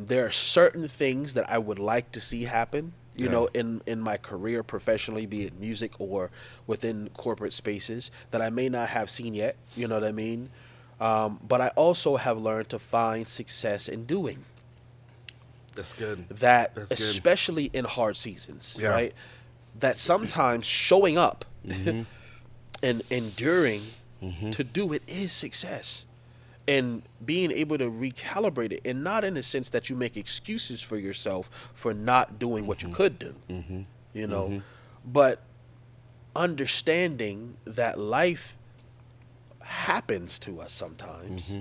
There are certain things that I would like to see happen, you know, in my career professionally, be it music or within corporate spaces, that I may not have seen yet, you know what I mean? But I also have learned to find success in doing. That's good. That's especially in hard seasons, right? That sometimes showing up and enduring to do it is success. And being able to recalibrate it, and not in the sense that you make excuses for yourself for not doing what you could do, you know, but understanding that life happens to us sometimes.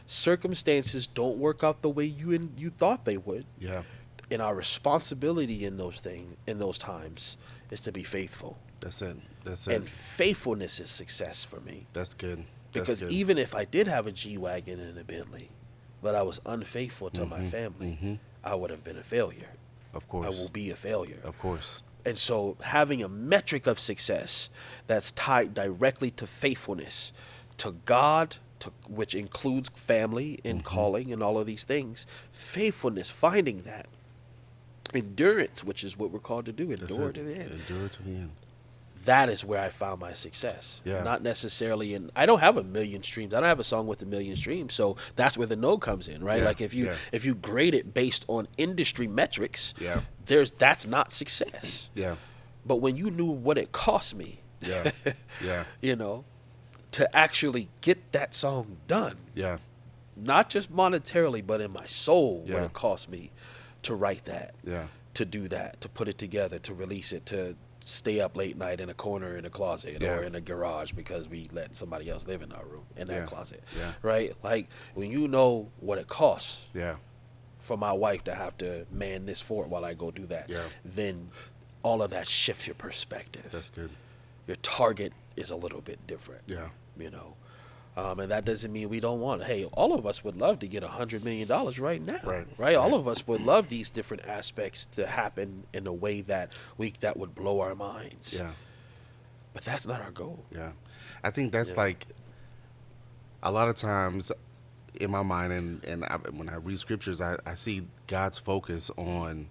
Circumstances don't work out the way you thought they would. Yeah. And our responsibility in those times is to be faithful. That's it. And faithfulness is success for me. That's good. Because even if I did have a G-Wagon and a Bentley, but I was unfaithful to my family, I would have been a failure. Of course. I will be a failure. Of course. And so having a metric of success that's tied directly to faithfulness, to God, which includes family and calling and all of these things, faithfulness, finding that. Endurance, which is what we're called to do, endure to the end. Endure to the end. That is where I found my success. Yeah. Not necessarily I don't have 1 million streams. I don't have a song with 1 million streams. So that's where the no comes in, right? Yeah. Like if you grade it based on industry metrics, that's not success. Yeah. But when you knew what it cost me, you know, to actually get that song done. Yeah. Not just monetarily, but in my soul, what it cost me to write that, to do that, to put it together, to release it, to stay up late night in a corner in a closet or in a garage because we let somebody else live in our room, in that closet, right? Like when you know what it costs for my wife to have to man this fort while I go do that, then all of that shifts your perspective. That's good. Your target is a little bit different, you know. And that doesn't mean we don't want. Hey, all of us would love to get $100 million right now, right? All of us would love these different aspects to happen in a way that would blow our minds. Yeah, but that's not our goal. Yeah, I think that's like a lot of times in my mind, and when I read scriptures, I see God's focus on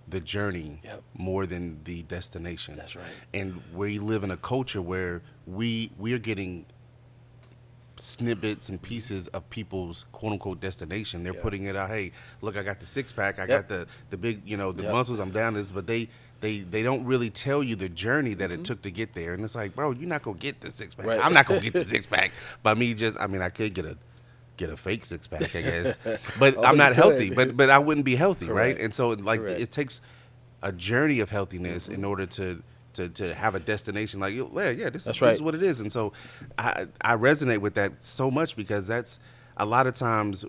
the journey more than the destination. That's right. And we live in a culture where we are getting snippets and pieces of people's quote unquote destination. They're putting it out. Hey, look, I got the six pack. I got the big, the muscles. I'm down this, but they don't really tell you the journey that it took to get there. And it's like, bro, you're not gonna get the six pack. Right. I'm not gonna get the six pack by me. I could get a fake six pack, I guess, but I'm not healthy. But I wouldn't be healthy, right? And so it takes a journey of healthiness in order to have a destination. Like, this is what it is. And so I resonate with that so much because that's a lot of times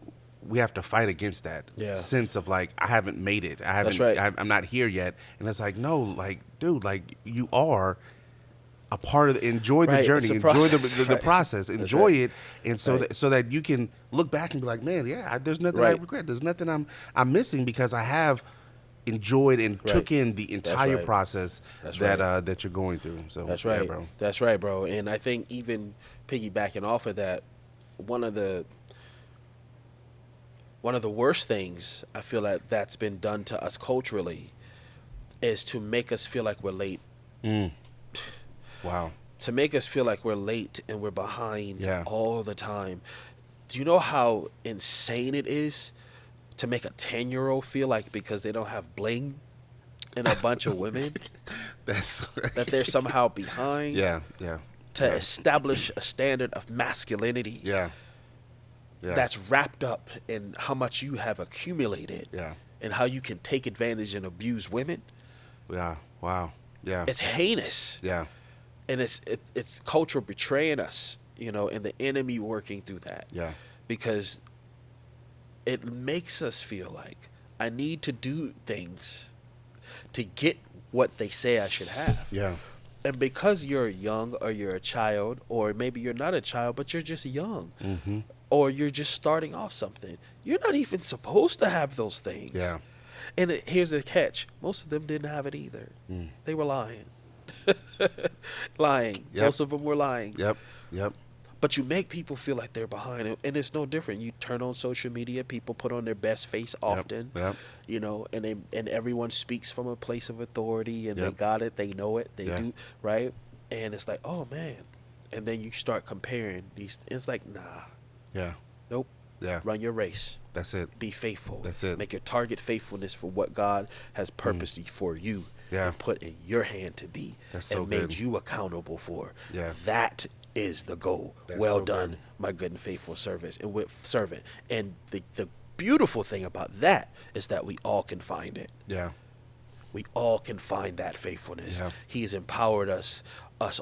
we have to fight against that sense of like, I haven't made it. I'm not here yet. And it's like, no, like, dude, like you are a part of enjoy the journey, enjoy the process, enjoy it. And so that you can look back and be like, man, there's nothing I regret. There's nothing I'm missing because I have enjoyed and took in the entire process that you're going through. So that's right, bro. That's right, bro. And I think even piggybacking off of that, one of the worst things I feel like that's been done to us culturally is to make us feel like we're late. Wow. To make us feel like we're late and we're behind all the time. Do you know how insane it is to make a 10-year-old feel like because they don't have bling and a bunch of women that they're somehow behind? Yeah. to establish a standard of masculinity that's wrapped up in how much you have accumulated and how you can take advantage and abuse women. Yeah. Wow. Yeah. It's heinous. Yeah. And it's culture betraying us, you know, and the enemy working through that. Yeah. Because it makes us feel like I need to do things to get what they say I should have. Yeah. And because you're young or you're a child, or maybe you're not a child, but you're just young, or you're just starting off something, you're not even supposed to have those things. Yeah. And here's the catch. Most of them didn't have it either. They were lying. Lying. Yep. Most of them were lying. Yep. But you make people feel like they're behind it, and it's no different. You turn on social media, people put on their best face often, you know, and everyone speaks from a place of authority, and they got it, they know it, they do, right? And it's like, oh man, and then you start comparing these. It's like, nah, nope, run your race. That's it. Be faithful. That's it. Make your target faithfulness for what God has purposed for you and put in your hand to be, and made you accountable for. That is the goal. Well done, my good and faithful servant. And the beautiful thing about that is that we all can find it. We all can find that faithfulness. He has empowered us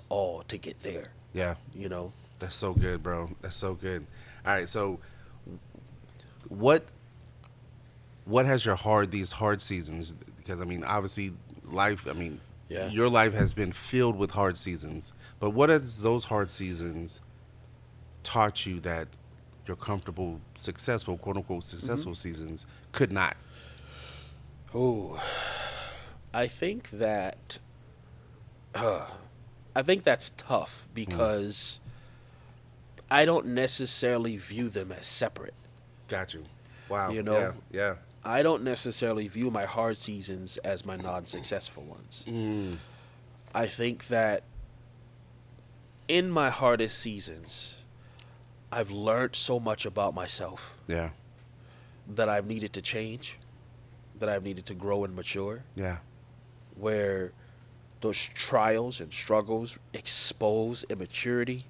all to get there. You know. That's so good, bro. That's so good. All right, so what has these hard seasons, because I mean, obviously life, I mean, your life has been filled with hard seasons, but what has those hard seasons taught you that your comfortable, successful, quote unquote, successful seasons could not? Oh, I think that's tough because I don't necessarily view them as separate. Got you. Wow. You know? Yeah. I don't necessarily view my hard seasons as my non-successful ones. I think that in my hardest seasons, I've learned so much about myself. That I've needed to change, that I've needed to grow and mature. Where those trials and struggles expose immaturity.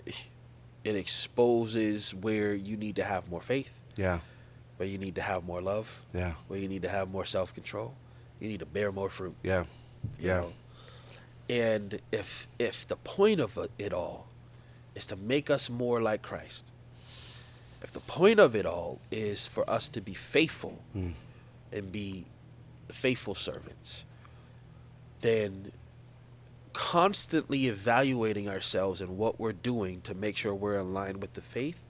It exposes where you need to have more faith. Where you need to have more love. Where you need to have more self-control. You need to bear more fruit. You know? And if the point of it all is to make us more like Christ, if the point of it all is for us to be faithful and be faithful servants, then constantly evaluating ourselves and what we're doing to make sure we're in line with the faith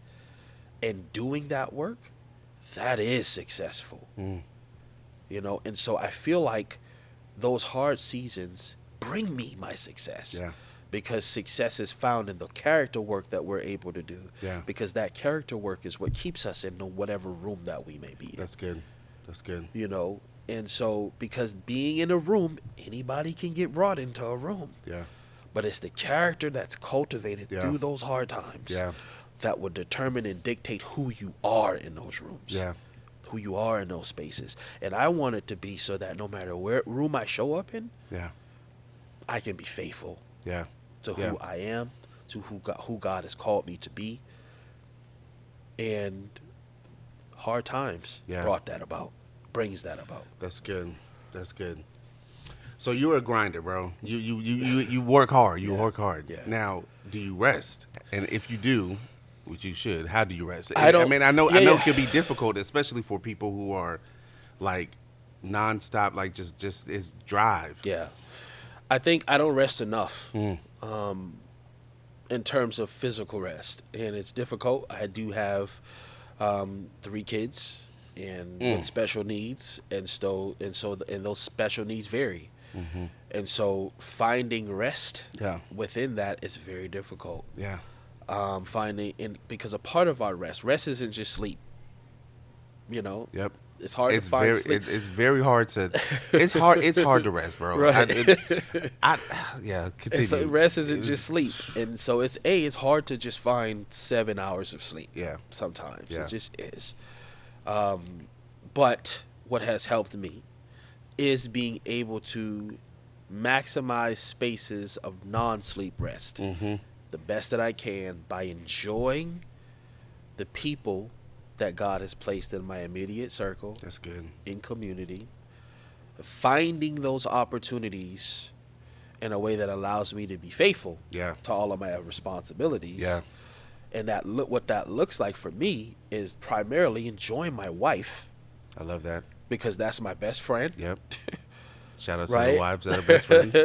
and doing that work, that is successful. You know, and so I feel like those hard seasons bring me my success. Because success is found in the character work that we're able to do. Because that character work is what keeps us in whatever room that we may be in. That's good. You know, and so because being in a room, anybody can get brought into a room. But it's the character that's cultivated through those hard times that will determine and dictate who you are in those rooms. Who you are in those spaces. And I want it to be so that no matter where room I show up in, I can be faithful to who I am, to who God has called me to be. And hard times brings that about. That's good. So you're a grinder, bro. You work hard. You work hard. Now, do you rest? And if you do, which you should, how do you rest? I know it can be difficult, especially for people who are like nonstop, like just is drive. I think I don't rest enough in terms of physical rest, and it's difficult. I do have 3 kids and with special needs, and those special needs vary. And so finding rest within that is very difficult. Because a part of our rest isn't just sleep. You know. It's hard to find sleep. It's very hard to. It's hard to rest, bro. Right. Continue. And so rest isn't just sleep, and so it's hard to just find 7 hours of sleep. Sometimes it just is. But what has helped me is being able to maximize spaces of non-sleep rest the best that I can by enjoying the people that God has placed in my immediate circle. That's good. In community, finding those opportunities in a way that allows me to be faithful Yeah. to all of my responsibilities. Yeah. And what that looks like for me is primarily enjoying my wife, I love that. because that's my best friend. Yep. Shout out to Right? the wives that are best friends.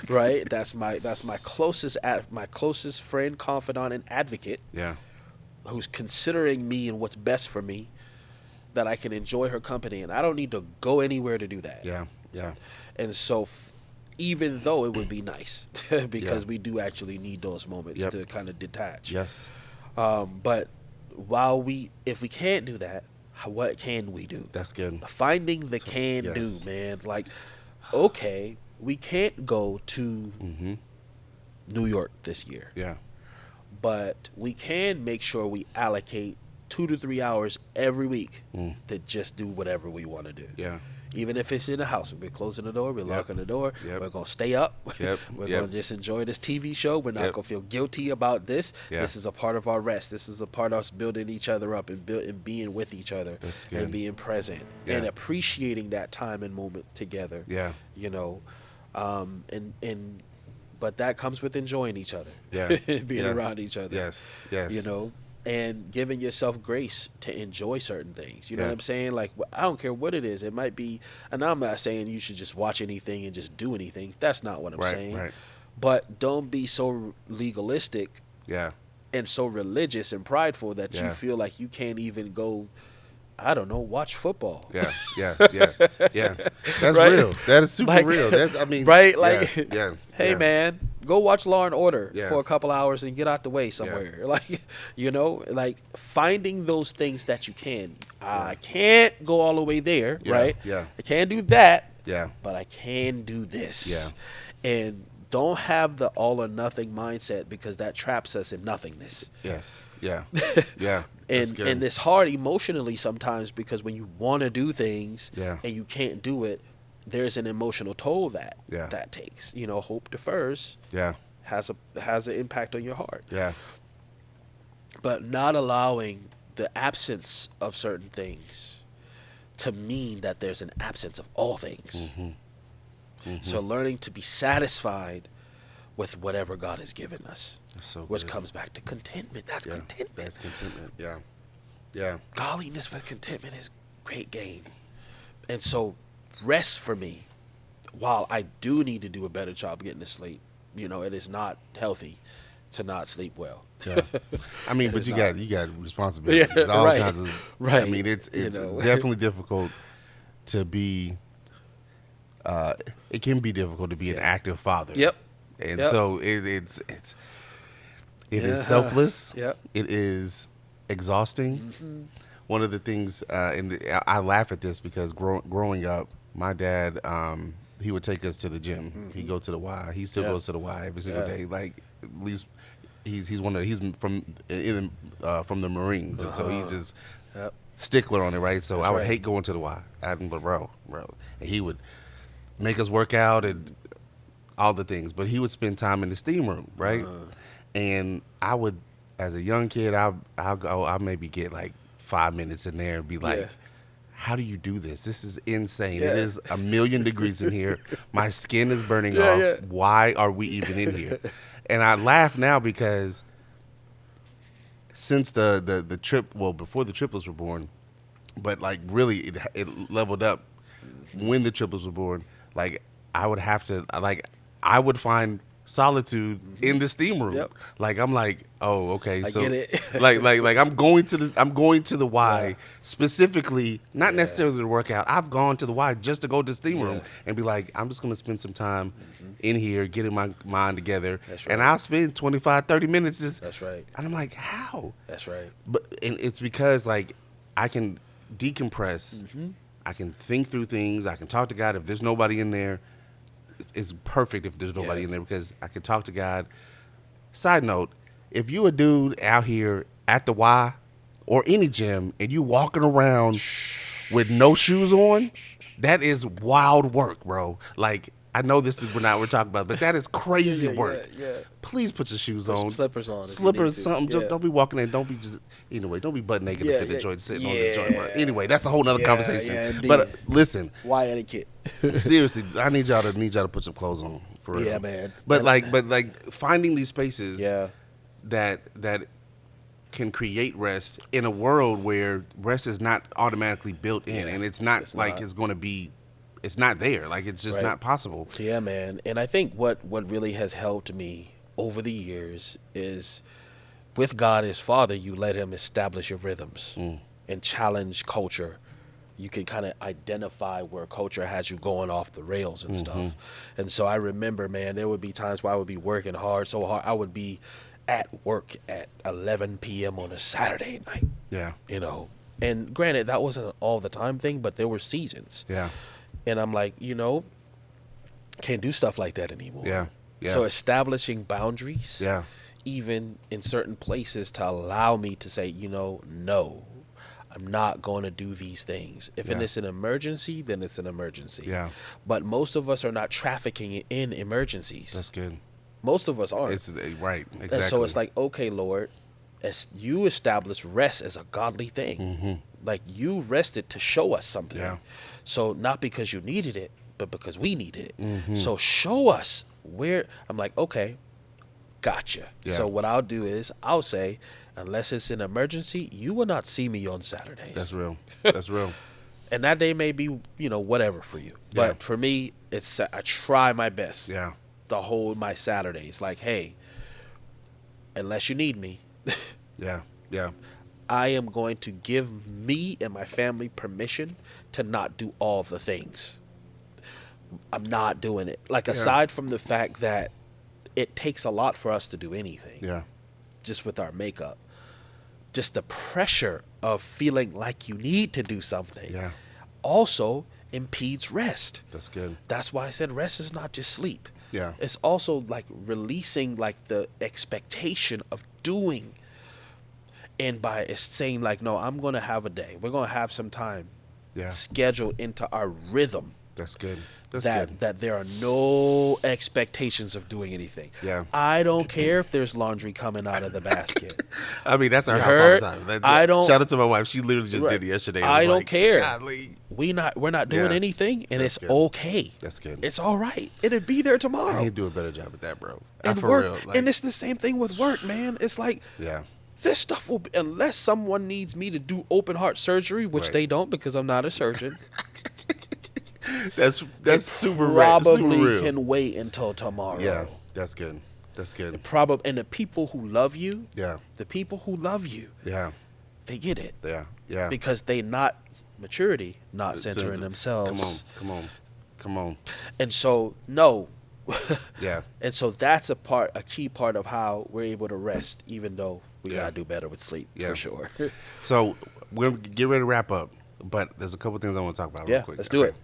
Right? That's my closest friend, confidant, and advocate, Yeah. who's considering me and what's best for me, that I can enjoy her company, and I don't need to go anywhere to do that. Yeah. Yeah. And so even though it would be nice because Yeah. we do actually need those moments Yep. to kind of detach. Yes. But if we can't do that, what can we do? That's good. Finding the yes. do, man. Like, okay, we can't go to New York this year, Yeah. but we can make sure we allocate 2 to 3 hours every week to just do whatever we want to do. Yeah. Even if it's in the house, we're closing the door, we're locking the door, Yep. we're going to stay up, Yep. we're Yep. going to just enjoy this TV show, we're not Yep. going to feel guilty about this. Yeah. This is a part of our rest. This is a part of us building each other up and being with each other. That's good. And being present Yeah. and appreciating that time and moment together. Yeah. You know, but that comes with enjoying each other. Yeah. Being Yeah. around each other. Yes. Yes. You know, and giving yourself grace to enjoy certain things. You know Yeah. what I'm saying? Like, I don't care what it is. It might be, and I'm not saying you should just watch anything and just do anything. That's not what I'm Right, saying. right. But don't be so legalistic Yeah. and so religious and prideful that you Yeah. feel like you can't even go, I don't know, watch football. Yeah. Yeah. Yeah. Yeah. That's Right? real. That is super Like, real. That's, I mean, right? yeah, Like, yeah. hey, yeah. man, go watch Law and Order Yeah. for a couple hours and get out the way somewhere. Like, you know, like finding those things that you can. I can't go all the way there, Yeah, right? yeah. I can't do that, Yeah. but I can do this. Yeah. And don't have the all or nothing mindset, because that traps us in nothingness. Yes. Yeah. Yeah. That's good. And it's hard emotionally sometimes, because when you want to do things Yeah. and you can't do it, there's an emotional toll that Yeah. that takes. You know, hope defers Yeah. has an impact on your heart. Yeah. But not allowing the absence of certain things to mean that there's an absence of all things. So learning to be satisfied with whatever God has given us, That's so which good. comes back to contentment. That's Yeah. contentment. That's contentment. Yeah. Yeah. Godliness with contentment is great gain. And so rest for me, while I do need to do a better job getting to sleep, you know, it is not healthy to not sleep well. Yeah. I mean, but you got responsibilities. Yeah, all right, kinds of right. I mean, it's You know. definitely difficult to be it can be difficult to be an active father. Yep. And Yep. so it is Yeah. selfless. Yep. It is exhausting. One of the things, I laugh at this because growing up, my dad, he would take us to the gym. He'd go to the Y. He still Yeah. goes to the Y every single Yeah. day. Like, at least he's from the Marines, and so he's just Yep. stickler on it, right? So That's I would right. hate going to the Y. But bro, and he would make us work out and all the things, but he would spend time in the steam room, right? And I would, as a young kid, I'll maybe get like 5 minutes in there and be like, Yeah. how do you do this? This is insane. Yeah. It is 1,000,000 degrees in here. My skin is burning Yeah, off. yeah. Why are we even in here? And I laugh now because since the trip, well, before the triplets were born, but like really it leveled up when the triplets were born. Like I would find solitude in the steam room. Yep. Like I'm like, oh, okay. I So get it. like I'm going to the Y specifically, not necessarily to work out. I've gone to the Y just to go to the steam room and be like, I'm just gonna spend some time in here getting my mind together. That's And right. I'll spend 25, 30 minutes just That's right. and I'm like, how? That's right. But and it's because like I can decompress. I can think through things. I can talk to God. If there's nobody in there, it's perfect if there's nobody Yeah. in there because I can talk to God. Side note, if you a dude out here at the Y or any gym and you walking around with no shoes on, that is wild work, bro. Like I know this is we're talking about, but that is crazy work. Yeah. Please put your shoes Put on. some slippers on. Slippers, something. Yeah. Don't be walking in. Don't be just anyway. Don't be butt naked up in the joint, sitting on the joint. But Yeah. anyway, that's a whole nother conversation. Yeah, indeed. But listen, Why etiquette? seriously, I need y'all to put some clothes on for real. Yeah, man. But like finding these spaces Yeah. that can create rest in a world where rest is not automatically built in, and it's not it's going to be. It's not there. Like, it's just not possible. Yeah, man. And I think what really has helped me over the years is with God as Father, you let him establish your rhythms and challenge culture. You can kind of identify where culture has you going off the rails and stuff. And so I remember, man, there would be times where I would be working so hard. I would be at work at 11 p.m. on a Saturday night. Yeah. You know. And granted, that wasn't an all the time thing, but there were seasons. Yeah. And I'm like, can't do stuff like that anymore. Yeah. So establishing boundaries, Yeah. even in certain places, to allow me to say, no, I'm not going to do these things. If it's an emergency, then it's an emergency. Yeah. But most of us are not trafficking in emergencies. That's good. Most of us aren't. It's right. Exactly. And so it's like, okay, Lord, as you establish rest as a godly thing. Like, you rested to show us something. Yeah. So not because you needed it, but because we needed it. So show us where. I'm like, okay, gotcha. Yeah. So what I'll do is I'll say, unless it's an emergency, you will not see me on Saturdays. That's real. That's real. And that day may be, whatever for you. But for me, I try my best Yeah. to hold my Saturdays. Like, hey, unless you need me. Yeah. Yeah. I am going to give me and my family permission to not do all the things. I'm not doing it. Like, aside from the fact that it takes a lot for us to do anything. Yeah. Just with our makeup. Just the pressure of feeling like you need to do something. Yeah. Also impedes rest. That's good. That's why I said rest is not just sleep. Yeah. It's also like releasing like the expectation of doing. And by saying like, no, I'm going to have a day. We're going to have some time scheduled into our rhythm. That's good. That's good. That there are no expectations of doing anything. Yeah. I don't care if there's laundry coming out of the basket. I mean, that's our You house heard? all the time. I don't. Shout out to my wife. She literally just did it yesterday. I don't care. Golly. We're not doing anything, and That's it's good. okay. That's good. It's all right. It'll be there tomorrow. I need to do a better job at that, bro. And For work, real. Like, and it's the same thing with work, man. It's like, yeah. this stuff will be, unless someone needs me to do open heart surgery, which Right. they don't because I'm not a surgeon. That's super Probably super real. can wait until tomorrow. Yeah, that's good. That's good. And the people who love you, Yeah. the people who love you, Yeah. they get it. Yeah. Yeah. Because they not centering themselves. Come on. And so no. Yeah. And so that's a key part of how we're able to rest, even though we gotta do better with sleep for sure. So we're gonna get ready to wrap up, but there's a couple things I want to talk about real quick. Let's do it.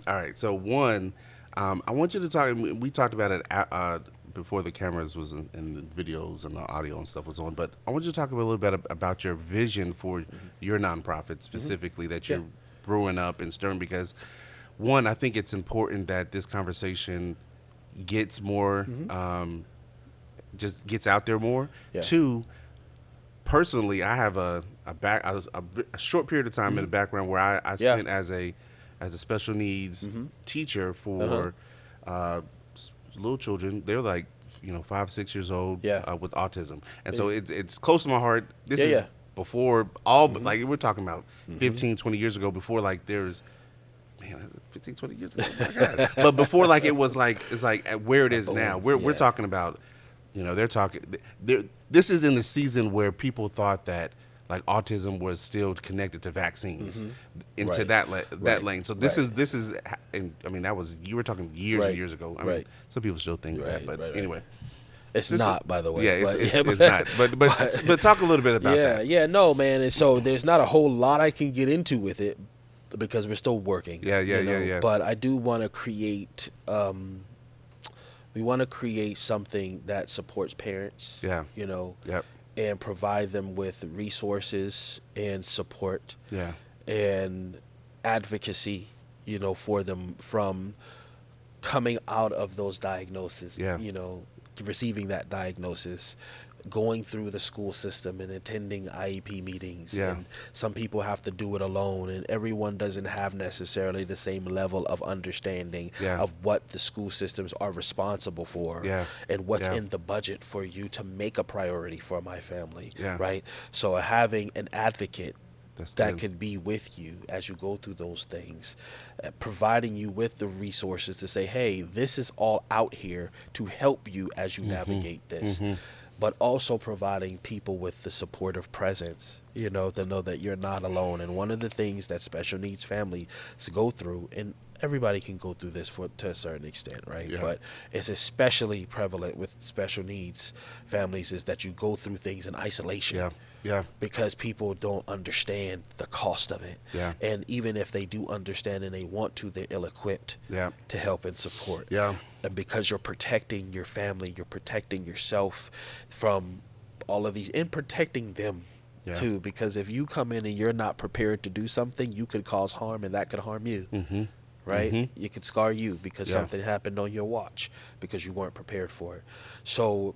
All right. So one, I want you to talk. We talked about it before the cameras was in the videos and the audio and stuff was on. But I want you to talk a little bit about your vision for your nonprofit specifically that you're brewing up and stirring. Because one, I think it's important that this conversation gets more, just gets out there more. Yeah. Two, personally, I have a short period of time in the background where I spent as a special needs teacher for little children. They're like 5, 6 years old with autism, and so it's close to my heart. This is before all, but like we're talking about 15, 20 years ago. Before like there's 15, 20 years ago. Oh my God. But before like it's like where it is now. We're talking about, they're talking. This is in the season where people thought that like autism was still connected to vaccines into that lane. So this is, and I mean, you were talking years and years ago. I mean, some people still think that, but anyway. It's not, by the way. Yeah, it's not. But talk a little bit about that. Yeah, no, man. And so there's not a whole lot I can get into with it because we're still working. Yeah. But I do want to create. We want to create something that supports parents. Yeah. Yep. And provide them with resources and support. Yeah. And advocacy, for them from coming out of those diagnoses, Yeah. Receiving that diagnosis, going through the school system and attending IEP meetings. Yeah. And some people have to do it alone, and everyone doesn't have necessarily the same level of understanding of what the school systems are responsible for and what's in the budget for you to make a priority for my family. Right. So having an advocate that could be with you as you go through those things, providing you with the resources to say, hey, this is all out here to help you as you navigate this. But also providing people with the supportive presence, to know that you're not alone. And one of the things that special needs families go through, and everybody can go through this to a certain extent, right? But it's especially prevalent with special needs families, is that you go through things in isolation. Because people don't understand the cost of it. And even if they do understand and they want to, they're ill-equipped to help and support. And because you're protecting your family, you're protecting yourself from all of these, and protecting them too. Because if you come in and you're not prepared to do something, you could cause harm, and that could harm you. Right? It could scar you because something happened on your watch because you weren't prepared for it. So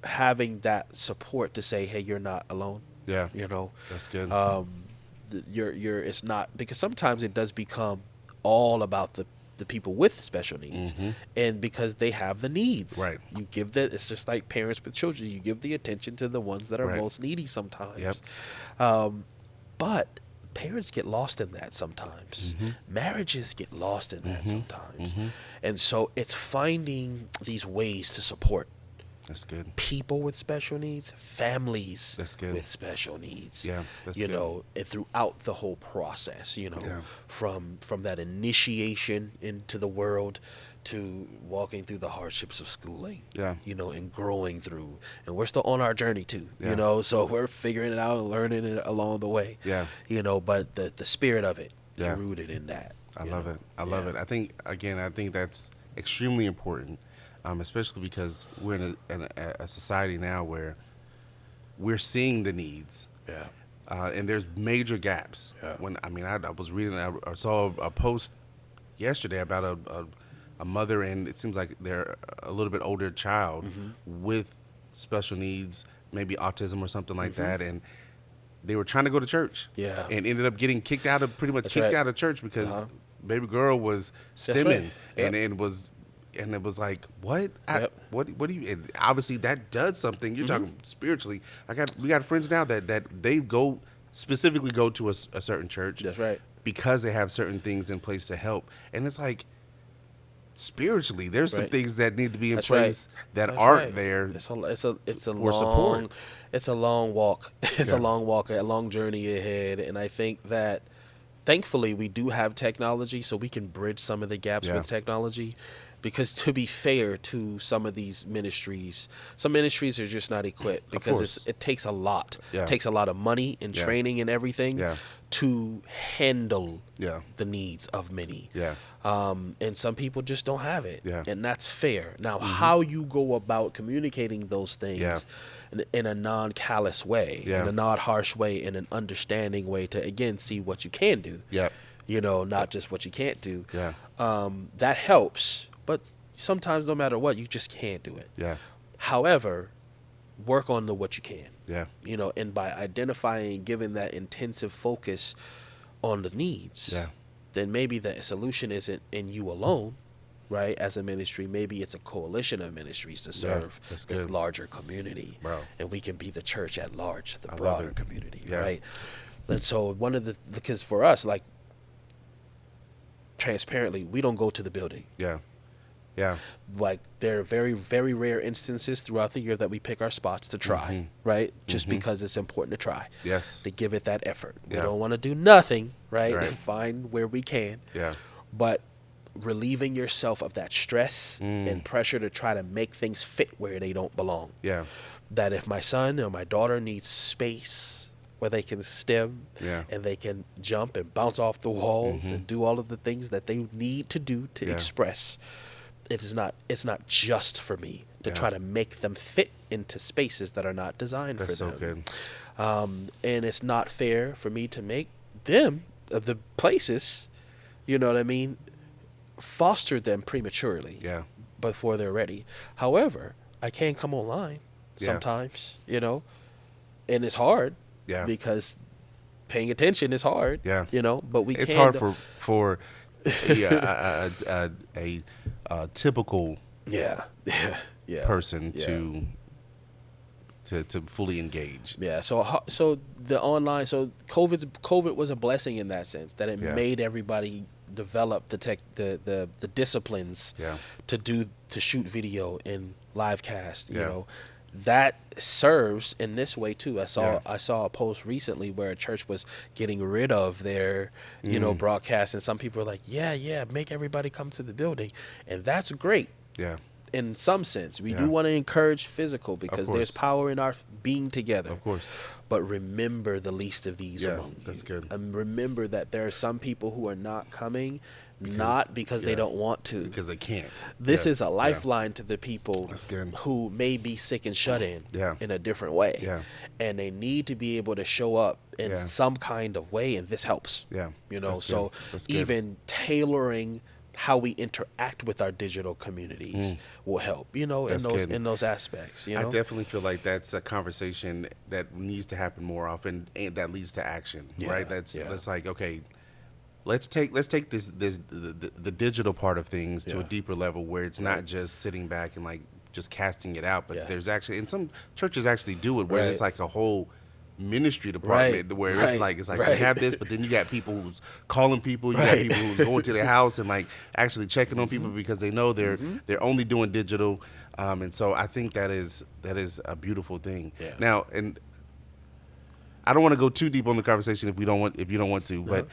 having that support to say, hey, you're not alone. That's good. It's not, because sometimes it does become all about the people with special needs, and because they have the needs, you give that. It's just like parents with children, you give the attention to the ones that are most needy sometimes. But parents get lost in that sometimes. Marriages get lost in that sometimes. And so it's finding these ways to support people with special needs, families with special needs. And throughout the whole process, from that initiation into the world to walking through the hardships of schooling, and growing through. And we're still on our journey too, so we're figuring it out and learning it along the way. But the spirit of it, rooted in that. I love it. I love it. I think that's extremely important. Especially because we're in a society now where we're seeing the needs, and there's major gaps. When I was reading, I saw a post yesterday about a mother, and it seems like they're a little bit older child with special needs, maybe autism or something like that, and they were trying to go to church, and ended up getting kicked out of out of church because baby girl was stimming and it was like, what? What do you? And obviously, that does something. You're talking spiritually. We got friends now that they specifically go to a certain church. That's right. Because they have certain things in place to help, and it's like spiritually, there's some things that need to be in place that aren't there. It's a for long support. It's a long walk. It's a long walk, a long journey ahead, and I think that thankfully we do have technology, so we can bridge some of the gaps with technology. Because to be fair to some of these ministries, some ministries are just not equipped because it takes a lot. It takes a lot of money and training and everything to handle the needs of many. And some people just don't have it. And that's fair. Now, how you go about communicating those things in a non-callous way, in a non-harsh way, in an understanding way to, again, see what you can do. Not just what you can't do. That helps. But sometimes, no matter what, you just can't do it. However, work on what you can. And by identifying, giving that intensive focus on the needs, then maybe the solution isn't in you alone, right? As a ministry, maybe it's a coalition of ministries to serve this larger community. And we can be the church at large, the broader community, right? And so because for us, like, transparently, we don't go to the building. Like, there are very, very rare instances throughout the year that we pick our spots to try, right? Just because it's important to try. To give it that effort. We don't want to do nothing, right? And find where we can. But relieving yourself of that stress and pressure to try to make things fit where they don't belong. That if my son or my daughter needs space where they can stem and they can jump and bounce off the walls and do all of the things that they need to do to express, it's not just for me to try to make them fit into spaces that are not designed for them. That's so good. And it's not fair for me to make them the places, you know what I mean, foster them prematurely. Yeah. Before they're ready. However, I can come online Yeah. sometimes, and it's hard. Yeah. Because paying attention is hard. Yeah. But it's hard for a typical yeah person to fully engage. Yeah. So the online. So COVID was a blessing in that sense, that it made everybody develop the disciplines to shoot video and live cast. You know, that serves in this way too. I saw a post recently where a church was getting rid of their broadcast, and some people are like, make everybody come to the building, and that's great. Yeah. In some sense, we do want to encourage physical, because there's power in our being together. Of course. But remember the least of these among you. That's good. And remember that there are some people who are not coming, not because they don't want to. Because they can't. This is a lifeline to the people That's good. who may be sick and shut in in a different way. Yeah. And they need to be able to show up in some kind of way, and this helps. Yeah. That's good. Even tailoring how we interact with our digital communities will help, in those aspects. I definitely feel like that's a conversation that needs to happen more often, and that leads to action, right? That's like, okay, let's take the digital part of things to a deeper level, where it's not just sitting back and like just casting it out, but there's actually, and some churches actually do it, where it's like a whole ministry department where it's like we have this, but then you got people who's calling people, you got people who's going to their house and like actually checking on people, because they know they're only doing digital, and so I think that is a beautiful thing. Now, and I don't want to go too deep on the conversation if you don't want to, but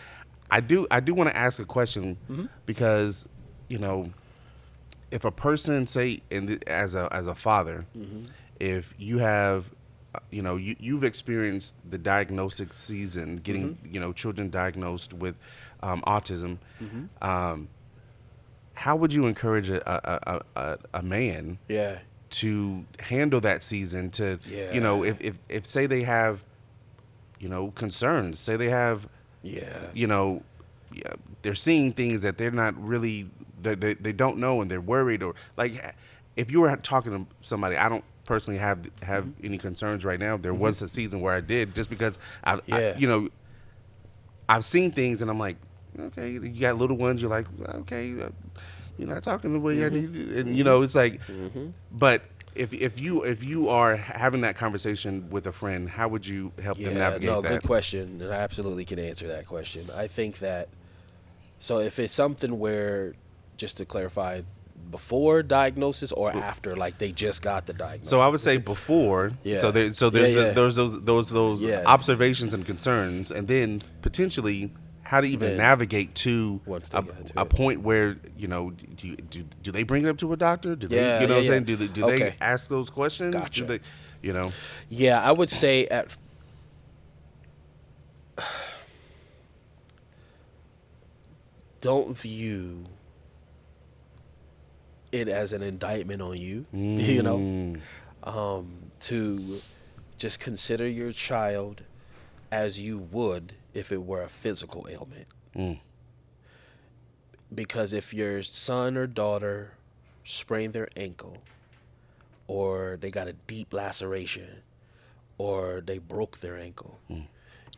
I do want to ask a question, because if a person, say, as a father, if you have you've experienced the diagnostic season, getting children diagnosed with autism. How would you encourage a man to handle that season? To if say they have concerns, say they have they're seeing things that they're not really, they don't know, and they're worried, or like, if you were talking to somebody, I don't personally have any concerns right now. There was a season where I did, just because I've seen things and I'm like, okay, you got little ones, you're like, okay, you're not talking the way I need to, and it's like, but if you are having that conversation with a friend, how would you help them navigate that? Good question, and I absolutely can answer that question. I think that, so if it's something where, just to clarify, before diagnosis or after, like they just got the diagnosis? So I would say before. So there's those observations and concerns, and then potentially how to even navigate to a point where do they bring it up to a doctor? Do they what I'm saying? Do they ask those questions? Gotcha. Do they, Yeah, I would say don't view it as an indictment on you, to just consider your child as you would if it were a physical ailment. Because if your son or daughter sprained their ankle, or they got a deep laceration, or they broke their ankle,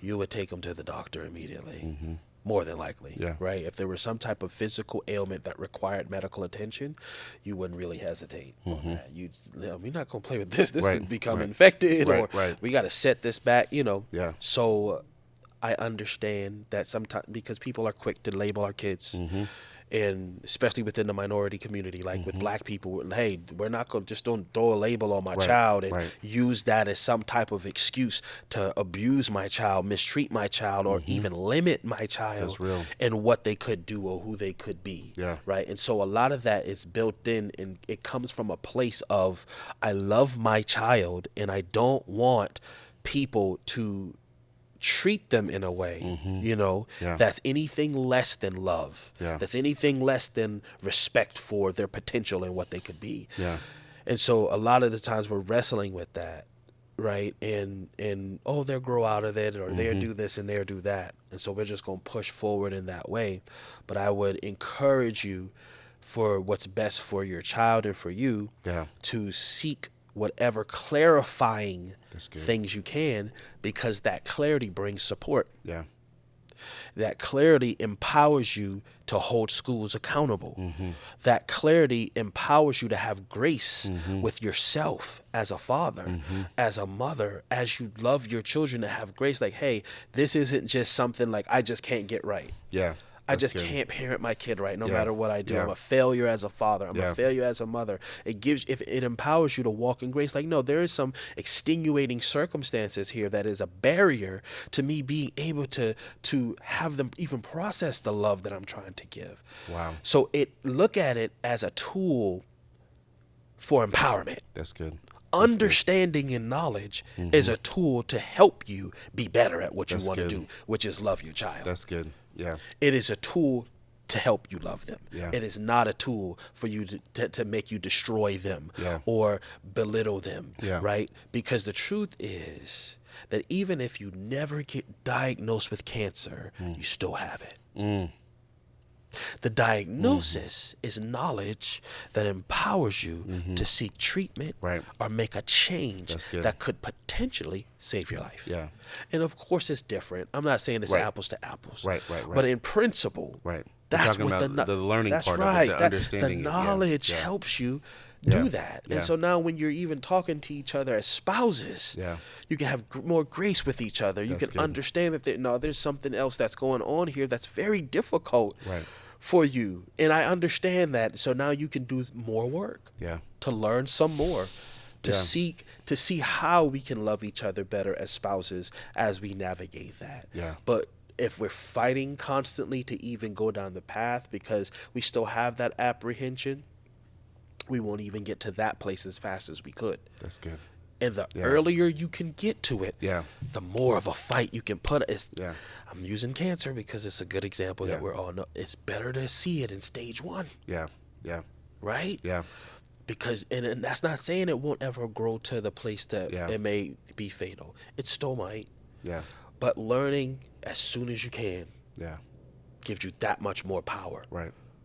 you would take them to the doctor immediately. More than likely, right? If there was some type of physical ailment that required medical attention, you wouldn't really hesitate on that. We're not going to play with this. This could become infected, or we got to set this back, So I understand that sometimes, because people are quick to label our kids, and especially within the minority community, like with black people, hey, we're not going to just don't throw a label on my child and use that as some type of excuse to abuse my child, mistreat my child, or even limit my child and what they could do or who they could be. Right. And so a lot of that is built in, and it comes from a place of, I love my child and I don't want people to treat them in a way, that's anything less than love, that's anything less than respect for their potential and what they could be. And so a lot of the times we're wrestling with that, right? And oh, they'll grow out of it, or they'll do this and they'll do that. And so we're just going to push forward in that way. But I would encourage you, for what's best for your child and for you, to seek whatever clarifying things you can, because that clarity brings support. Yeah. That clarity empowers you to hold schools accountable. That clarity empowers you to have grace with yourself as a father, as a mother, as you love your children, to have grace. Like, hey, this isn't just something like I just can't get right. Yeah. I just can't parent my kid right, no matter what I do. I'm a failure as a father. I'm a failure as a mother. It empowers you to walk in grace. Like, no, there is some extenuating circumstances here that is a barrier to me being able to have them even process the love that I'm trying to give. Wow. So look at it as a tool for empowerment. That's good. Understanding and knowledge is a tool to help you be better at what you want to do, which is love your child. That's good. Yeah. It is a tool to help you love them. Yeah. It is not a tool for you to make you destroy them or belittle them, right? Because the truth is that even if you never get diagnosed with cancer, you still have it. The diagnosis is knowledge that empowers you to seek treatment or make a change that could potentially save your life. Yeah. And of course it's different. I'm not saying it's apples to apples. Right. But in principle, that's what the learning part of it, the understanding. The knowledge helps you do that. And so now when you're even talking to each other as spouses, you can have more grace with each other. You can understand that there's something else that's going on here that's very difficult for you. And I understand that. So now you can do more work to learn some more, to see how we can love each other better as spouses as we navigate that. But if we're fighting constantly to even go down the path because we still have that apprehension, we won't even get to that place as fast as we could. That's good. And the earlier you can get to it, the more of a fight you can put. I'm using cancer because it's a good example that we're all know. It's better to see it in stage 1. Right? Because, and that's not saying it won't ever grow to the place that it may be fatal. It still might. But learning as soon as you can gives you that much more power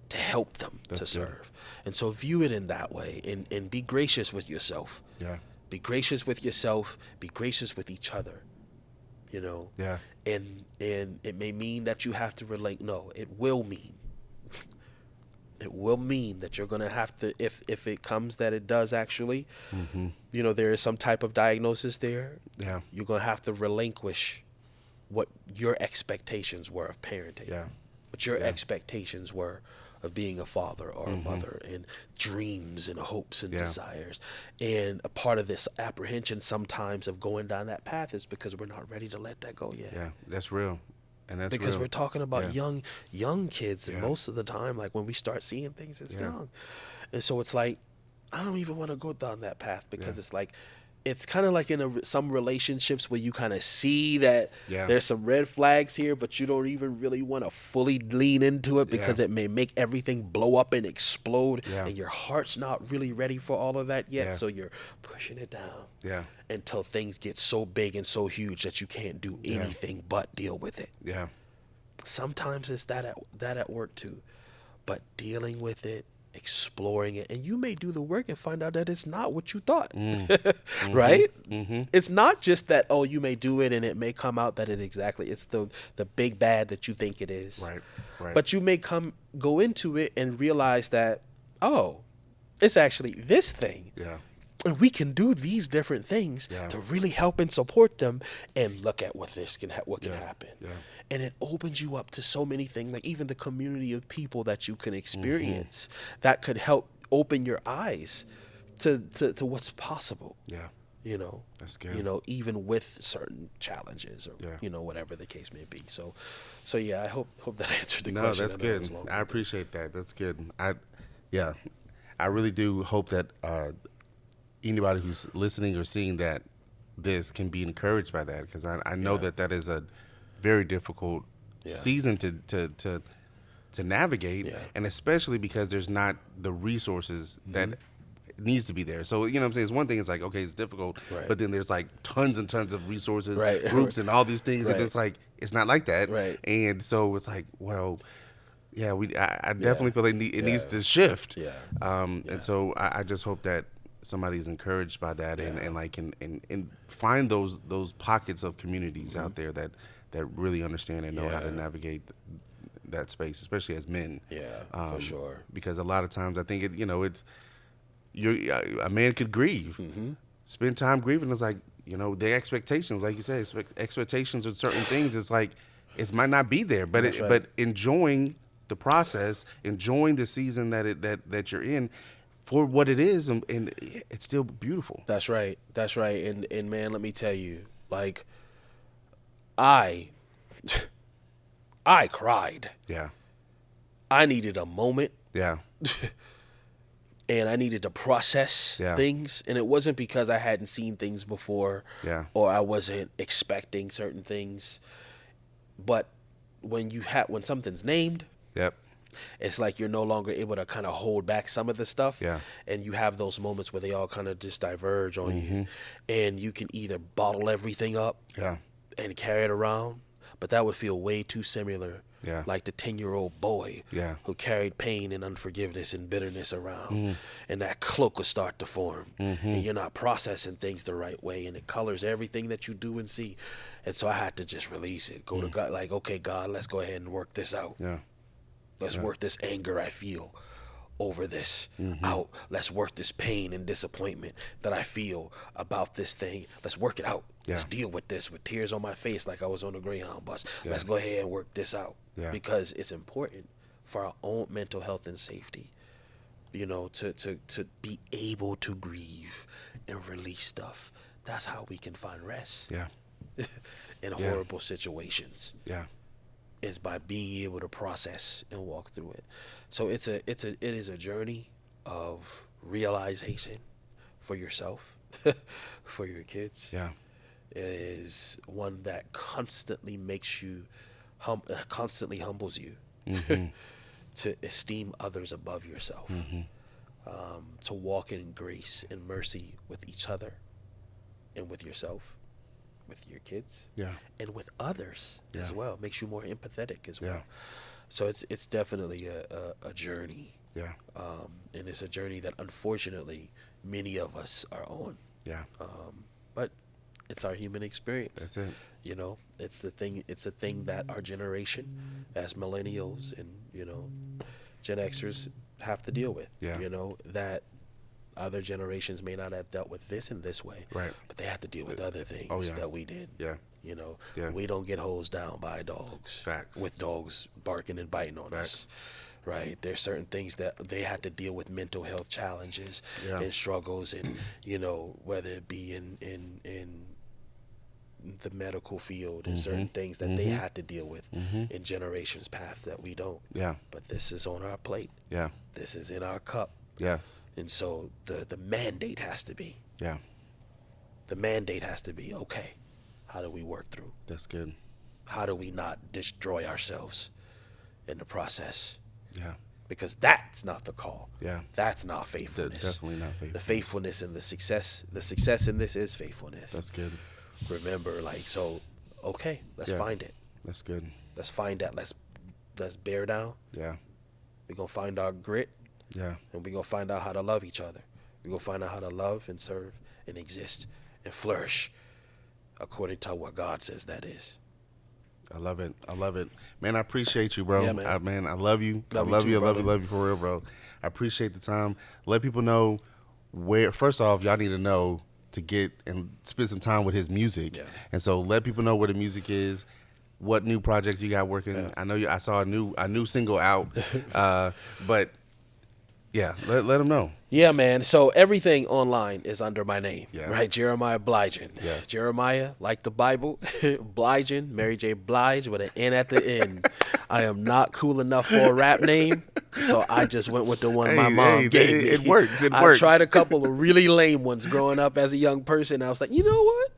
to help them to serve. And so view it in that way, and be gracious with yourself. Be gracious with yourself. Be gracious with each other. You know. And it may mean that you have to relate. No, it will mean. It will mean that you're gonna have to, if it comes that it does actually, you know, there is some type of diagnosis there. You're gonna have to relinquish what your expectations were of parenting. What your expectations were of being a father or a mother, and dreams and hopes and desires. And a part of this apprehension sometimes of going down that path is because we're not ready to let that go yet. That's real. And that's because real. We're talking about young kids, and most of the time, like when we start seeing things, it's young. And so it's like, I don't even want to go down that path because it's like, it's kind of like in some relationships where you kind of see that there's some red flags here, but you don't even really want to fully lean into it because it may make everything blow up and explode, and your heart's not really ready for all of that yet. So you're pushing it down until things get so big and so huge that you can't do anything but deal with it. Sometimes it's that at work too, but dealing with it, exploring it, and you may do the work and find out that it's not what you thought. Right? It's not just that, oh, you may do it and it may come out that it's the big bad that you think it is. But you may go into it and realize that, oh, it's actually this thing. And we can do these different things to really help and support them, and look at what can happen. And it opens you up to so many things, like even the community of people that you can experience that could help open your eyes to what's possible. You know, that's good. You know, even with certain challenges or you know, whatever the case may be. So yeah, I hope that answered the question. No, that's good. I appreciate that. That's good. I really do hope that anybody who's listening or seeing this can be encouraged by that, because I know that is a very difficult season to navigate, and especially because there's not the resources that needs to be there. So, you know what I'm saying? It's one thing, it's like, okay, it's difficult, Right. but then there's like tons and tons of resources, Right. groups, and all these things. Right. And it's like, it's not like that. Right. And so it's like, well, yeah, I definitely feel like it needs to shift. Yeah. And so I just hope that somebody's encouraged by that and like and find those pockets of communities out there that really understand and know how to navigate that space, especially as men. Yeah, for sure. Because a lot of times I think a man could grieve, spend time grieving. It's like, the expectations, like you said, expectations of certain things. It's like it might not be there, but but enjoying the process, enjoying the season that you're in for what it is, and it's still beautiful. That's right. That's right. And man, let me tell you, like, I cried. Yeah. I needed a moment. Yeah. And I needed to process things. And it wasn't because I hadn't seen things before or I wasn't expecting certain things. But when something's named, it's like you're no longer able to kind of hold back some of the stuff. Yeah. And you have those moments where they all kind of just diverge on you. And you can either bottle everything up and carry it around, but that would feel way too similar. Yeah. Like the 10-year-old boy Yeah. who carried pain and unforgiveness and bitterness around. And that cloak will start to form. And you're not processing things the right way. And it colors everything that you do and see. And so I had to just release it. Go to God, like, okay, God, let's go ahead and work this out. Yeah. Let's work this anger I feel over this out. Let's work this pain and disappointment that I feel about this thing. Let's work it out. Let's deal with this with tears on my face like I was on the Greyhound bus. Let's go ahead and work this out. Because it's important for our own mental health and safety, to be able to grieve and release stuff. That's how we can find rest in horrible situations. Is by being able to process and walk through it. So it is a journey of realization for yourself, for your kids. It is one that constantly makes you constantly humbles you to esteem others above yourself, to walk in grace and mercy with each other and with yourself, with your kids, and with others as well. Makes you more empathetic as well. So it's definitely a journey. And it's a journey that unfortunately many of us are on. But it's our human experience. That's it. It's the thing that our generation, as millennials and Gen Xers, have to deal with. That other generations may not have dealt with this in this way, but they had to deal with other things that we did. We don't get hosed down by dogs. Facts. With dogs barking and biting on us. Right. There's certain things that they had to deal with, mental health challenges and struggles, and whether it be in the medical field and certain things that they had to deal with in generations past that we don't. But this is on our plate. This is in our cup. And so the mandate has to be. The mandate has to be, okay, how do we work through? That's good. How do we not destroy ourselves in the process? Because that's not the call. That's not faithfulness. Definitely not faithfulness. The faithfulness and the success in this is faithfulness. That's good. Remember, okay, let's find it. That's good. Let's find that. Let's bear down. We're gonna find our grit. And we're going to find out how to love each other. We're going to find out how to love and serve and exist and flourish according to what God says that is. I love it. Man, I appreciate you, bro. Yeah, man. I love you. Love I you too, love you for real, bro. I appreciate the time. Let people know where, first off, y'all need to know to get and spend some time with his music. And so let people know where the music is, what new project you got working. I know I saw a new single out, but let them know. Yeah, man. So everything online is under my name, right? Jeremiah Bligen. Jeremiah, like the Bible, Bligen, Mary J. Blige with an N at the end. I am not cool enough for a rap name, so I just went with the one my mom gave me. It works. I tried a couple of really lame ones growing up as a young person. I was like, you know what?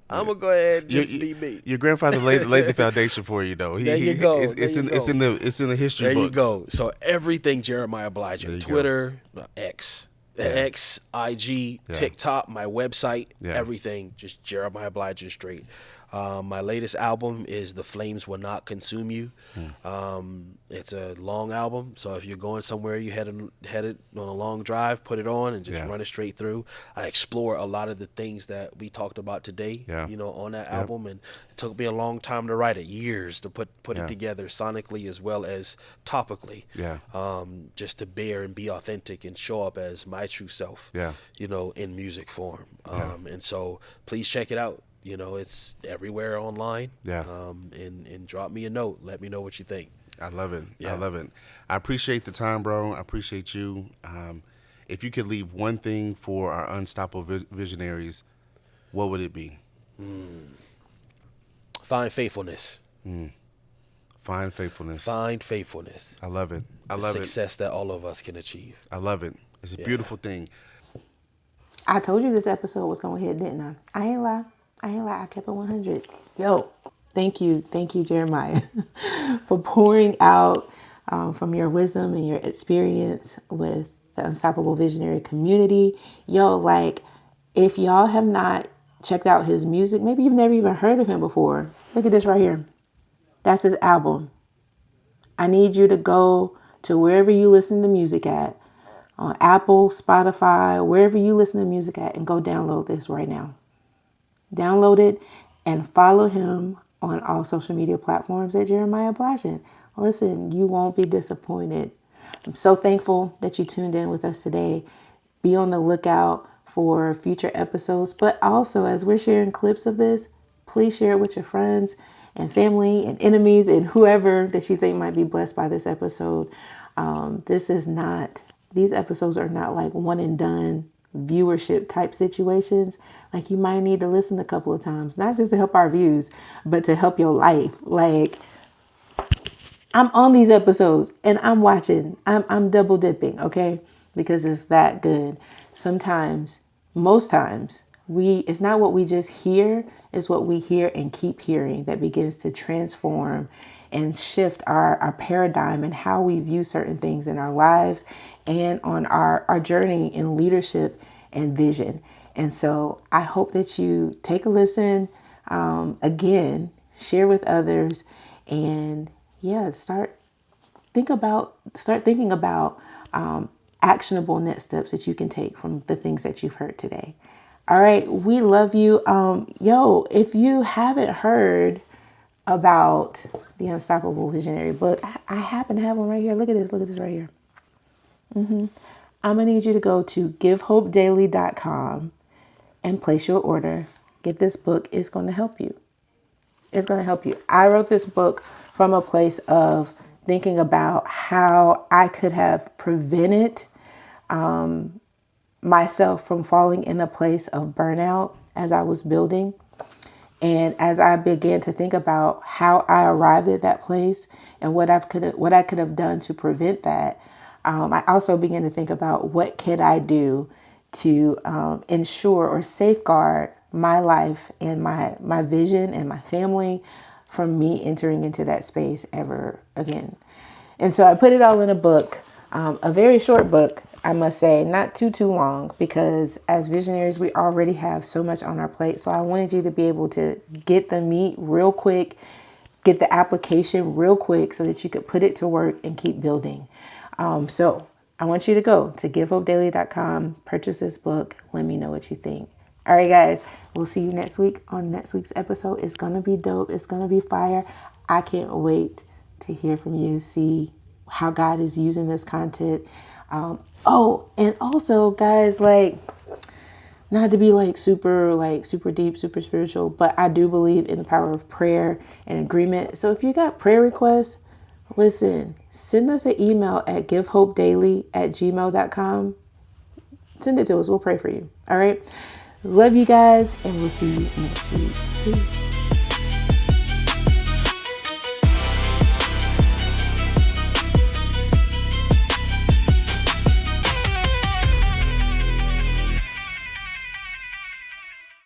I'm gonna go ahead and just be me. Your grandfather laid the foundation for you, though. There you go. It's in the history books. There you go. So everything Jeremiah Bligen, Twitter, X, X, IG, TikTok, my website, everything, just Jeremiah Bligen straight. My latest album is The Flames Will Not Consume You. It's a long album, so if you're going somewhere, you headed on a long drive, put it on and just run it straight through. I explore a lot of the things that we talked about today, on that album, and it took me a long time to write it, years to put it together sonically as well as topically, just to bear and be authentic and show up as my true self, in music form. And so please check it out. It's everywhere online. And drop me a note. Let me know what you think. I love it. I love it. I appreciate the time, bro. I appreciate you. If you could leave one thing for our unstoppable visionaries, what would it be? Find faithfulness. Find faithfulness. Find faithfulness. I love it. I love it. Success that all of us can achieve. I love it. It's a beautiful thing. I told you this episode was going to hit, didn't I? I ain't lie. I kept it 100. Yo, thank you, Jeremiah, for pouring out from your wisdom and your experience with the Unstoppable Visionary community. Yo, like, if y'all have not checked out his music, maybe you've never even heard of him before. Look at this right here. That's his album. I need you to go to wherever you listen to music at, on Apple, Spotify, wherever you listen to music at, and go download this right now. Download it and follow him on all social media platforms at Jeremiah Bligen. Listen, you won't be disappointed. I'm so thankful that you tuned in with us today. Be on the lookout for future episodes, but also as we're sharing clips of this, please share it with your friends and family and enemies and whoever that you think might be blessed by this episode. These episodes are not like one and done viewership type situations. Like, you might need to listen a couple of times, not just to help our views, but to help your life. Like, I'm on these episodes and I'm watching, I'm double dipping, okay? Because it's that good. Sometimes, most times, it's not what we just hear, it's what we hear and keep hearing that begins to transform and shift our paradigm and how we view certain things in our lives and on our journey in leadership and vision. And so I hope that you take a listen, again, share with others, and start thinking about actionable next steps that you can take from the things that you've heard today. All right, we love you. If you haven't heard about the Unstoppable Visionary book, I happen to have one right here. Look at this right here. I'm gonna need you to go to givehopedaily.com and place your order. Get this book. It's going to help you. It's going to help you. I wrote this book from a place of thinking about how I could have prevented myself from falling in a place of burnout as I was building. And as I began to think about how I arrived at that place and what I could have done to prevent that, I also began to think about what could I do to ensure or safeguard my life and my vision and my family from me entering into that space ever again. And so I put it all in a book, a very short book, I must say, not too long, because as visionaries, we already have so much on our plate. So I wanted you to be able to get the meat real quick, get the application real quick so that you could put it to work and keep building. So I want you to go to givehopedaily.com, purchase this book. Let me know what you think. All right, guys, we'll see you next week on next week's episode. It's going to be dope. It's going to be fire. I can't wait to hear from you, see how God is using this content. And also, guys, not to be super deep, super spiritual, but I do believe in the power of prayer and agreement. So if you got prayer requests, listen, send us an email at givehopedaily@gmail.com. Send it to us. We'll pray for you. All right. Love you guys, and we'll see you next week. Peace.